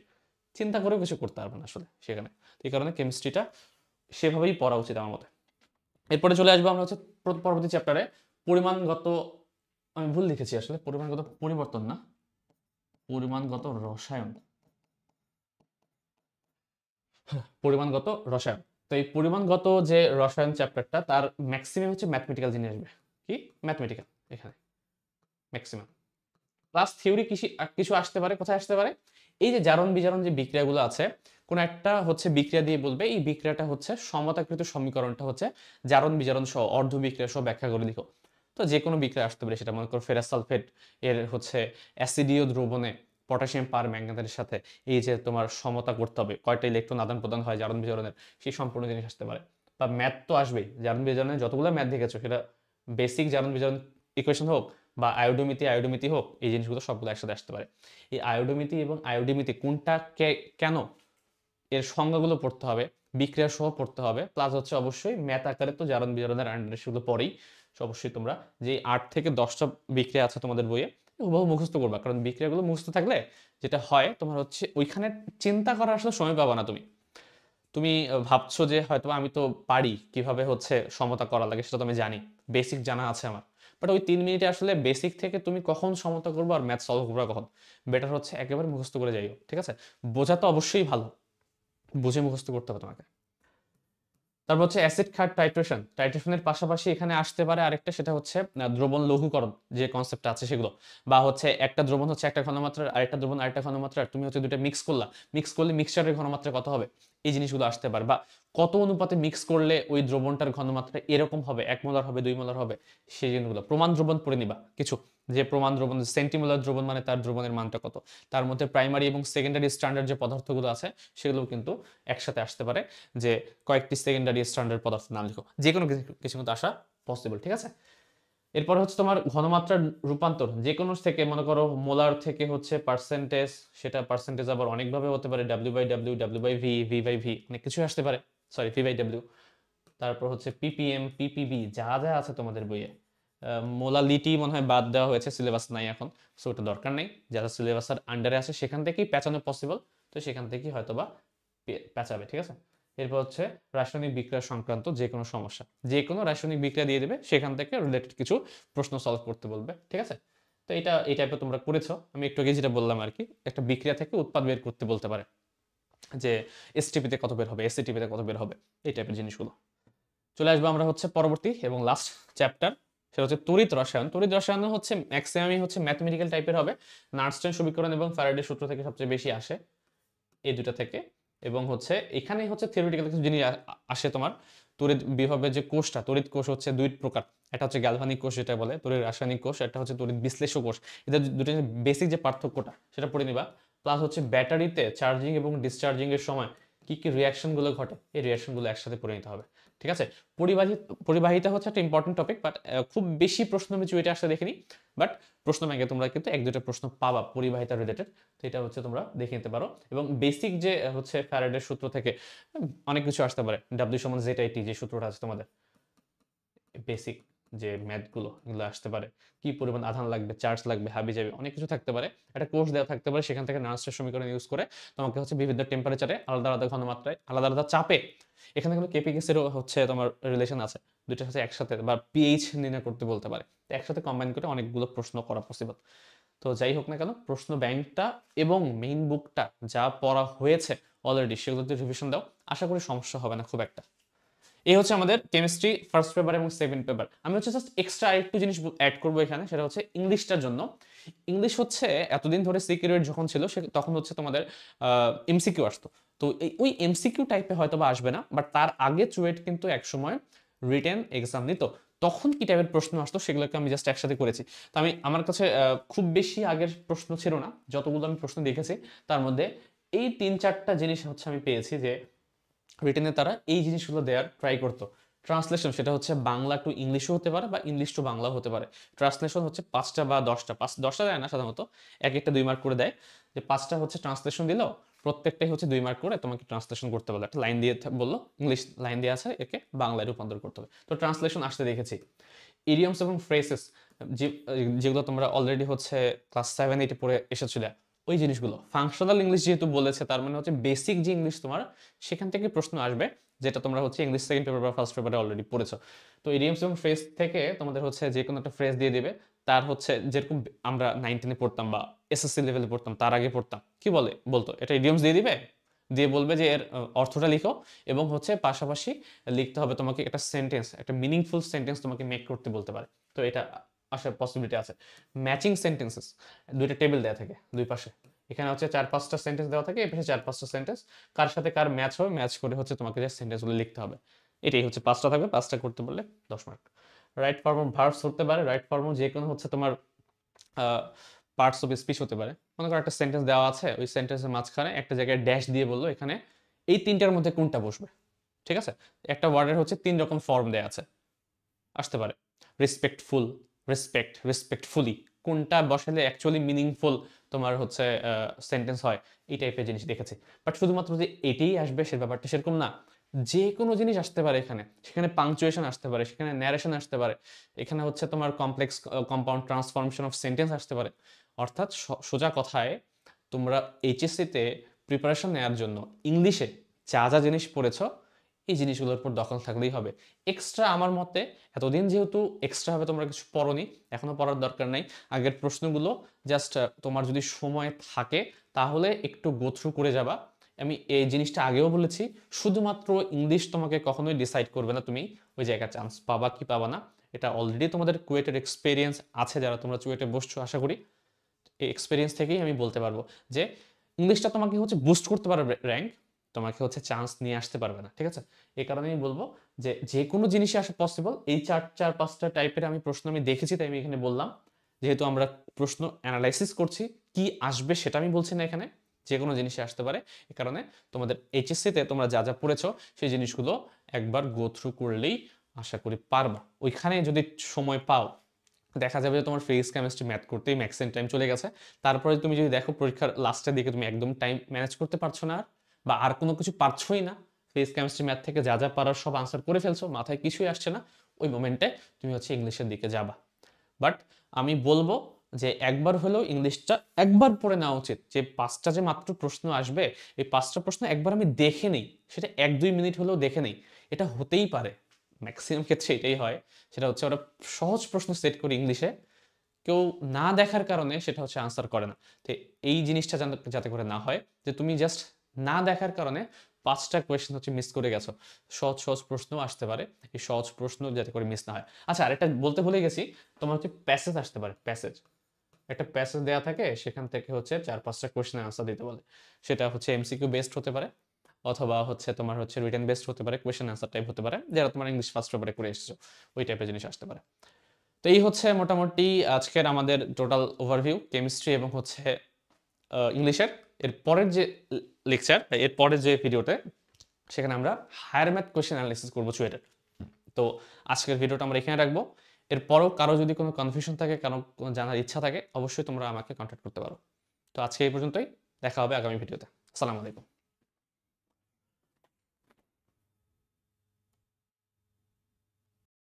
চিন্তা করেও কিছু করতে পারবে না আসলে সেখানে। এই কারণে কেমিস্ট্রিটা সেভাবেই পড়া উচিত আমার মতে। এরপরে চলে আসবো আমরা হচ্ছে পরবর্তী চ্যাপ্টারে, পরিমাণগত, আমি ভুল লিখেছি আসলে, পরিমাণগত পরিবর্তন না, পরিমাণগত রসায়ন, পরিমাণগত রসায়ন। তো এই পরিমাণগত যে রসায়ন চ্যাপ্টারটা তার ম্যাক্সিমাম হচ্ছে ম্যাথমেটিক্যাল জিনিস আসবে, কি ম্যাথমেটিক্যাল এখানে ম্যাক্সিমাম, প্লাস থিওরি কিছু আসতে পারে। কোথায় আসতে পারে, এই যে জারণ বিজারণ যে বিক্রিয়াগুলো আছে, কোন একটা হচ্ছে বিক্রিয়া দিয়ে বলবে এই বিক্রিয়াটা হচ্ছে সমতাকৃত সমীকরণটা হচ্ছে জারণ বিজারণ সহ অর্ধ বিক্রিয়া সহ ব্যাখ্যা করে লিখো। তো যে কোনো বিক্রিয়া আসতে পারে, সেটা মনে করো ফেরাস সালফেট এর হচ্ছে অ্যাসিডীয় দ্রবণে পটাশিয়াম পার ম্যাঙ্গানেটের সাথে এই যে তোমার সমতা করতে হবে, কয়টা ইলেকট্রন আদান প্রদান হয় জারণ বিজারণের, সেই সম্পূর্ণ জিনিস আসতে পারে। বা ম্যাথ তো আসবেই, জারণ বিজারণের যতগুলো ম্যাথ দেখেছো সেটা বেসিক জারণ বিজারণ ইকুয়েশন হোক বা আয়োডোমিতি হোক, এই জিনিসগুলো সবগুলো একসাথে আসতে পারে। এই আয়োডোমিতি এবং আয়োডিমিতি কোনটা কেন, এর সংজ্ঞাগুলো পড়তে হবে, বিক্রিয়া সহ পড়তে হবে, প্লাস হচ্ছে অবশ্যই ম্যাথ আকারে তো জারণ বিজারণের আন্ডারে সেগুলো পড়েই অবশ্যই তোমরা যে 8 থেকে 10টা বিক্রিয়া আছে তোমাদের বইয়ে হুবহু মুখস্থ করবা, কারণ বিক্রিয়াগুলো মুখস্থ থাকলে যেটা হয় তোমার হচ্ছে ওইখানে চিন্তা করার আসলে সময় পাবা না। তুমি তুমি ভাবছো যে হয়তো আমি তো পারি কিভাবে হচ্ছে সমতা করা লাগে, সেটা তো আমি জানি, বেসিক জানা আছে আমার, বাট ওই 3 মিনিটে আসলে বেসিক থেকে তুমি কখন সমতা করবো আর ম্যাথ সলভ করবো কখন, বেটার হচ্ছে একেবারে মুখস্থ করে যাইও, ঠিক আছে। বোঝা তো অবশ্যই ভালো, বুঝে মুখস্থ করতে হবে তোমাকে। তারপর হচ্ছে অ্যাসিড ক্ষার টাইট্রেশন, টাইট্রেশনের পাশাপাশি এখানে আসতে পারে আরেকটা, সেটা হচ্ছে দ্রবণ লঘুকরণ যে কনসেপ্টটা আছে সেগুলো, বা হচ্ছে একটা দ্রবণ হচ্ছে একটা ঘনমাত্রার, আরেকটা দ্রবণ আরেকটা ঘনমাত্রার, তুমি হচ্ছে দুটো মিক্স করলে মিক্সচারের ঘনমাত্রা কত হবে, এই জিনিসগুলো আসতে পারে। বা কত অনুপাতে মিক্স করলে ওই দ্রবণটার ঘনমাত্রা এরকম হবে, 1 মোলার হবে 2 মোলার হবে, সেই জিনিসগুলো। প্রমাণ দ্রবণ পড়ে নিবা কিছু, যে প্রমাণ দ্রবণ সেন্টিমোলার দ্রবণ মানে তার দ্রবণের মানটা কত, তার মধ্যে প্রাইমারি এবং সেকেন্ডারি স্ট্যান্ডার্ড যে পদার্থগুলো আছে সেগুলো কিন্তু একসাথে আসতে পারে, যে কয়েকটি সেকেন্ডারি স্ট্যান্ডার্ড পদার্থের নাম লিখো, যে কোনো কিছু কিন্তু আসা পসিবল, ঠিক আছে। এরপর হচ্ছে তোমার ঘনমাত্রার রূপান্তর, যে কোনো থেকে মনে করো মোলার থেকে হচ্ছে পার্সেন্টেজ, সেটা পার্সেন্টেজ আবার অনেকভাবে হতে পারে, ডাব্লিউ বাই ভি অনেক কিছু আসতে পারে, সরি ভি বাই ডাব্লিউ। তারপর হচ্ছে পিপিএম পিপিবি যা যা আছে তোমাদের বইয়ে, মোলালিটি মনে হয় বাদ দেওয়া হয়েছে, সিলেবাস নাই এখন, সো ওটা দরকার নেই, যারা সিলেবাসের আন্ডারে আছে সেখান থেকেই পেঁচানো পসিবল, তো সেখান থেকেই হয়তোবা পেঁচাবে, ঠিক আছে। এরপর হচ্ছে রাসায়নিক বিক্রিয়া সংক্রান্ত যে কোনো সমস্যা, যে কোনো রাসায়নিক বিক্রিয়া দিয়ে দেবে, সেখান থেকে রিলেটেড কিছু প্রশ্ন সলভ করতে বলবে, ঠিক আছে। তো এটা এই টাইপের তোমরা করেছো, আমি একটু আগে যেটা বললাম আর কি, একটা বিক্রিয়া থেকে উৎপাদ বের করতে বলতে পারে, যে এসটিপিতে কত বের হবে, এসসিটিপিতে কত বের হবে, এই টাইপের জিনিসগুলো। চলে আসবো আমরা হচ্ছে পরবর্তী এবং লাস্ট চ্যাপ্টার, সেটা হচ্ছে তড়িৎ রসায়ন। তড়িৎ রসায়ন হচ্ছে ম্যাক্সিমামই হচ্ছে ম্যাথমেটিক্যাল টাইপের হবে, নার্স্টেন সমীকরণ এবং ফ্যারাডের সূত্র থেকে সবচেয়ে বেশি আসে, এই দুটো থেকে। এবং হচ্ছে এখানে হচ্ছে থিওরিটিক্যাল কিছু জিনিস আসে তোমার। তড়িৎ বিভবের যে কোষটা, তড়িৎ কোষ হচ্ছে 2 প্রকার, একটা হচ্ছে গ্যালভানিক কোষ যেটা বলে তড়িৎ রাসায়নিক কোষ, একটা হচ্ছে তড়িৎ বিশ্লেষক কোষ। এদের দুটো বেসিক যে পার্থক্যটা সেটা পড়ে নিবা। প্লাস হচ্ছে ব্যাটারিতে চার্জিং এবং ডিসচার্জিং এর সময় কি কি রিয়াকশনগুলো ঘটে, এই রিয়াকশনগুলো একসাথে পড়ে নিতে হবে। ঠিক আছে, পরিবাহিতা হচ্ছে একটা ইম্পর্টেন্ট টপিক, বাট খুব বেশি প্রশ্ন আমি চুয়েটে আসতে দেখিনি। বাট প্রশ্ন ব্যাংকে তোমরা কিন্তু এক দুটো প্রশ্ন পাবা পরিবাহিতা রিলেটেড, তো এটা হচ্ছে তোমরা দেখে নিতে পারো। এবং বেসিক যে হচ্ছে ফ্যারাডের সূত্র থেকে অনেক কিছু আসতে পারে, ডাব্লিউ সমান জেড আই টি যে সূত্রটা আছে তোমাদের, বেসিক যে ম্যাথগুলো এগুলো আসতে পারে, কি পরিমাণ আধান লাগবে, চার্জ লাগবে, হাবি যাবে, অনেক কিছু থাকতে পারে। একটা কোর্স দেওয়া থাকতে পারে, সেখান থেকে নার্সের সমীকরণ ইউজ করে তোমাকে হচ্ছে বিভিন্ন টেম্পারেচারে আলাদা আলাদা ঘনমাত্রায় আলাদা আলাদা চাপে, এখানে কিন্তু কেপিকেসেরও হচ্ছে তোমার রিলেশন আছে, দুইটা হচ্ছে একসাথে বা পিএইচ নির্ণয় করতে বলতে পারে, তো একসাথে কম্বাইন করে অনেকগুলো প্রশ্ন করা পসিবল। তো যাই হোক না কেন, প্রশ্ন ব্যাংকটা এবং মেইন বুকটা যা পড়া হয়েছে অলরেডি সেগুলোতে রিভিশন দাও, আশা করি সমস্যা হবে না খুব একটা। এই হচ্ছে আমাদের কেমিস্ট্রি ফার্স্ট পেপার এবং সেকেন্ড পেপার। আমি হচ্ছে জাস্ট এক্সট্রা আরেকটু জিনিস অ্যাড করবো এখানে, সেটা হচ্ছে ইংলিশটার জন্য। ইংলিশ হচ্ছে এতদিন ধরে সিকিউরিট যখন ছিল তখন হচ্ছে তোমাদের এমসিকিউ আসতো, তো ওই এমসিকিউ টাইপে হয়তো বা আসবে না, বাট তার আগে চুয়েট কিন্তু একসময় রিটেন এক্সাম নিত, তখন কি টাইপের প্রশ্ন আসতো সেগুলোকে আমি জাস্ট একসাথে করেছি। তো আমার কাছে খুব বেশি আগের প্রশ্ন ছিল না, যতগুলো আমি প্রশ্ন দেখেছি তার মধ্যে এই 3-4টা জিনিস হচ্ছে আমি পেয়েছি যে রিটেনে তারা এই জিনিসগুলো দেওয়ার ট্রাই করতো। ট্রান্সলেশন সেটা হচ্ছে বাংলা টু ইংলিশও হতে পারে বা ইংলিশ টু বাংলাও হতে পারে। ট্রান্সলেশন হচ্ছে 5টা বা 10টা, 10টা দেয় না সাধারণত, এক একটা 2 মার্ক করে দেয়, যে 5টা হচ্ছে ট্রান্সলেশন দিল, প্রত্যেকটাই হচ্ছে 2 মার্ক করে তোমাকে ট্রান্সলেশন করতে বলে, একটা লাইন দিয়ে বললো, ইংলিশ লাইন দিয়ে আছে, একে বাংলায় রূপান্তর করতে হবে। তো ট্রান্সলেশন আসতে দেখেছি। ইডিয়মস এবং ফ্রেসেস যেগুলো তোমরা অলরেডি হচ্ছে ক্লাস 7-8 পড়ে এসেছিলে, ওই জিনিসগুলো ফাংশনাল ইংলিশ যেহেতু বলেছে, তার মানে হচ্ছে বেসিক যে ইংলিশ তোমার, সেখান থেকে প্রশ্ন আসবে, যেটা তোমরা হচ্ছে ইংলিশ সেকেন্ড পেপার বা ফার্স্ট পেপারে অলরেডি পড়েছো। তো ইডিয়মস এবং ফ্রেজ থেকে তোমাদের হচ্ছে যে কোনো একটা ফ্রেজ দিয়ে দিবে, তার হচ্ছে যেরকম আমরা 9-10 পড়তাম বা এসএসসি লেভেলে পড়তাম, তার আগে পড়তাম, কি বলতো এটা ইডিয়মস দিয়ে দিবে, দিয়ে বলবে যে এর অর্থটা লিখো, এবং হচ্ছে পাশাপাশি লিখতে হবে তোমাকে একটা সেন্টেন্স, একটা মিনিংফুল সেন্টেন্স তোমাকে মেক করতে বলতে পারে। তো এটা আসার পসিবিলিটি আছে। ম্যাচিং সেন্টেন্সেস, দুইটা টেবিল দেওয়া থাকে দুই পাশে, এখানে হচ্ছে 4-5টা সেন্টেন্স দেওয়া থাকে, এই পাশে 4-5টা সেন্টেন্স, কার সাথে কার ম্যাচ হবে, ম্যাচ করে হচ্ছে তোমাকে যে সেন্টেন্সগুলো লিখতে হবে, এটাই হচ্ছে 5টা থাকবে, 5টা করতে বললে 10 mark. Right form of verbs হতে পারে, রাইট ফর্ম যে কোনো হচ্ছে তোমার পার্টস অফ স্পিচ হতে পারে। মনে করো একটা সেন্টেন্স দেওয়া আছে, ওই সেন্টেন্সের মাঝখানে একটা জায়গায় ড্যাশ দিয়ে বললো এখানে এই 3টার মধ্যে কোনটা বসবে, ঠিক আছে, একটা ওয়ার্ডের হচ্ছে 3 রকম ফর্ম দেওয়া আছে, আসতে পারে রেসপেক্টফুল, রেসপেক্টফুলি, কোনটা বসালে অ্যাকচুয়ালি মিনিংফুল তোমার হচ্ছে সেন্টেন্স হয়, এই টাইপের জিনিস দেখেছি। বাট শুধুমাত্র যে এটাই আসবে সে ব্যাপারটা সেরকম না, যে কোনো জিনিস আসতে পারে এখানে, সেখানে পাংচুয়েশন আসতে পারে, সেখানে ন্যারেশন আসতে পারে, এখানে হচ্ছে তোমার complex compound transformation of sentence আসতে পারে। অর্থাৎ সোজা কথায় তোমরা এইচএসসিতে প্রিপারেশন নেওয়ার জন্য ইংলিশে যা যা জিনিস পড়েছো, এই জিনিসগুলোর উপর দখল থাকলেই হবে। এক্সট্রা আমার মতে এতদিন যেহেতু এক্সট্রাভাবে তোমরা কিছু পড়োনি, এখনো পড়ার দরকার নাই। আগের প্রশ্নগুলো জাস্ট তোমার যদি সময় থাকে তাহলে একটু গো থ্রু করে যাবা। আমি এই জিনিসটা আগেও বলেছি, শুধুমাত্র ইংলিশ তোমাকে কখনোই ডিসাইড করবে না তুমি ওই জায়গায় চান্স পাবা কি পাবা না। এটা অলরেডি তোমাদের কুয়েটের এক্সপিরিয়েন্স আছে, যারা তোমরা চুয়েটে বসছো, আশা করি এই এক্সপিরিয়েন্স থেকেই আমি বলতে পারবো যে ইংলিশটা তোমাকে হচ্ছে বুস্ট করতে পারবে র্যাঙ্ক, তোমাকে হচ্ছে চান্স নিয়ে আসতে পারবে না, ঠিক আছে। এই কারণে আমি বলবো যে যে কোনো জিনিসই আসা পসিবল। এই 4-5টা টাইপের আমি প্রশ্ন আমি দেখেছি, তাই আমি এখানে বললাম, যেহেতু আমরা প্রশ্ন অ্যানালাইসিস করছি, কি আসবে সেটা আমি বলছি না এখানে, যে কোনো জিনিসই আসতে পারে। এ কারণে তোমাদের এইচএসসিতে তোমরা যা যা পড়েছো সেই জিনিসগুলো একবার গো থ্রু করলেই আশা করি পারবা। ওইখানে যদি সময় পাও, দেখা যাবে যে তোমার ফিজিক্স কেমিস্ট্রি ম্যাথ করতেই ম্যাক্সিমাম টাইম চলে গেছে, তারপরে তুমি যদি দেখো পরীক্ষার লাস্টের দিকে তুমি একদম টাইম ম্যানেজ করতে পারছো না, বা আর কোনো কিছু পারছোই না, ফিজিক্স কেমিস্ট্রি ম্যাথ থেকে যা যা পারার সব আনসার করে ফেলছো, মাথায় কিছুই আসছে না, ওই মোমেন্টে তুমি হচ্ছে ইংলিশের দিকে যাবা। বাট আমি বলবো যে একবার হলেও ইংলিশটা একবার পড়ে নেওয়া উচিত। যে 5টা যে মাত্র প্রশ্ন আসবে, এই 5টা প্রশ্ন একবার আমি দেখে নিই, সেটা 1-2 মিনিট হলেও দেখে নিই, এটা হতেই পারে, ম্যাক্সিমাম ক্ষেত্রে এটাই হয়। সেটা হচ্ছে ওরা সহজ প্রশ্ন সেট করে ইংলিশে, কেউ না দেখার কারণে সেটা হচ্ছে আনসার করে না। তো এই জিনিসটা যাতে করে না হয়, যে তুমি জাস্ট না দেখার কারণে 5টা কোয়েশ্চেন হচ্ছে মিস করে গেছো, সহজ সহজ প্রশ্ন আসতে পারে, এই সহজ প্রশ্ন যাতে করে মিস না হয়। আচ্ছা, আরেকটা বলতে ভুলে গেছি, তোমার হচ্ছে প্যাসেজ আসতে পারে, প্যাসেজ, একটা প্যাসেজ দেওয়া থাকে, সেখান থেকে হচ্ছে 4-5টা কোয়েশ্চেনের আনসার দিতে বলে, সেটা হচ্ছে এমসিকিউ বেসড হতে পারে, অথবা হচ্ছে তোমার হচ্ছে রিটেন বেসড হতে পারে, কোয়েশ্চেন আনসার টাইপ হতে পারে, যারা তোমার ইংলিশ ফার্স্ট পেপারে করে এসেছো, ওই টাইপের জিনিস আসতে পারে। তো এই হচ্ছে মোটামুটি আজকের আমাদের টোটাল ওভারভিউ কেমিস্ট্রি এবং হচ্ছে ইংলিশের। এর পরের যে লেকচার, এর পরের যে ভিডিওতে সেখানে আমরা হায়ার ম্যাথ কোয়েশ্চেন অ্যানালাইসিস করবো চুয়েটের। তো আজকের ভিডিওটা আমরা এখানে রাখবো। এরপরও কারো যদি কোনো কনফিউশন থাকে, কারো কোনো জানার ইচ্ছা থাকে, অবশ্যই তোমরা আমাকে কন্ট্যাক্ট করতে পারো। তো আজকে এই পর্যন্তই, দেখা হবে আগামী ভিডিওতে। আসসালামু আলাইকুম।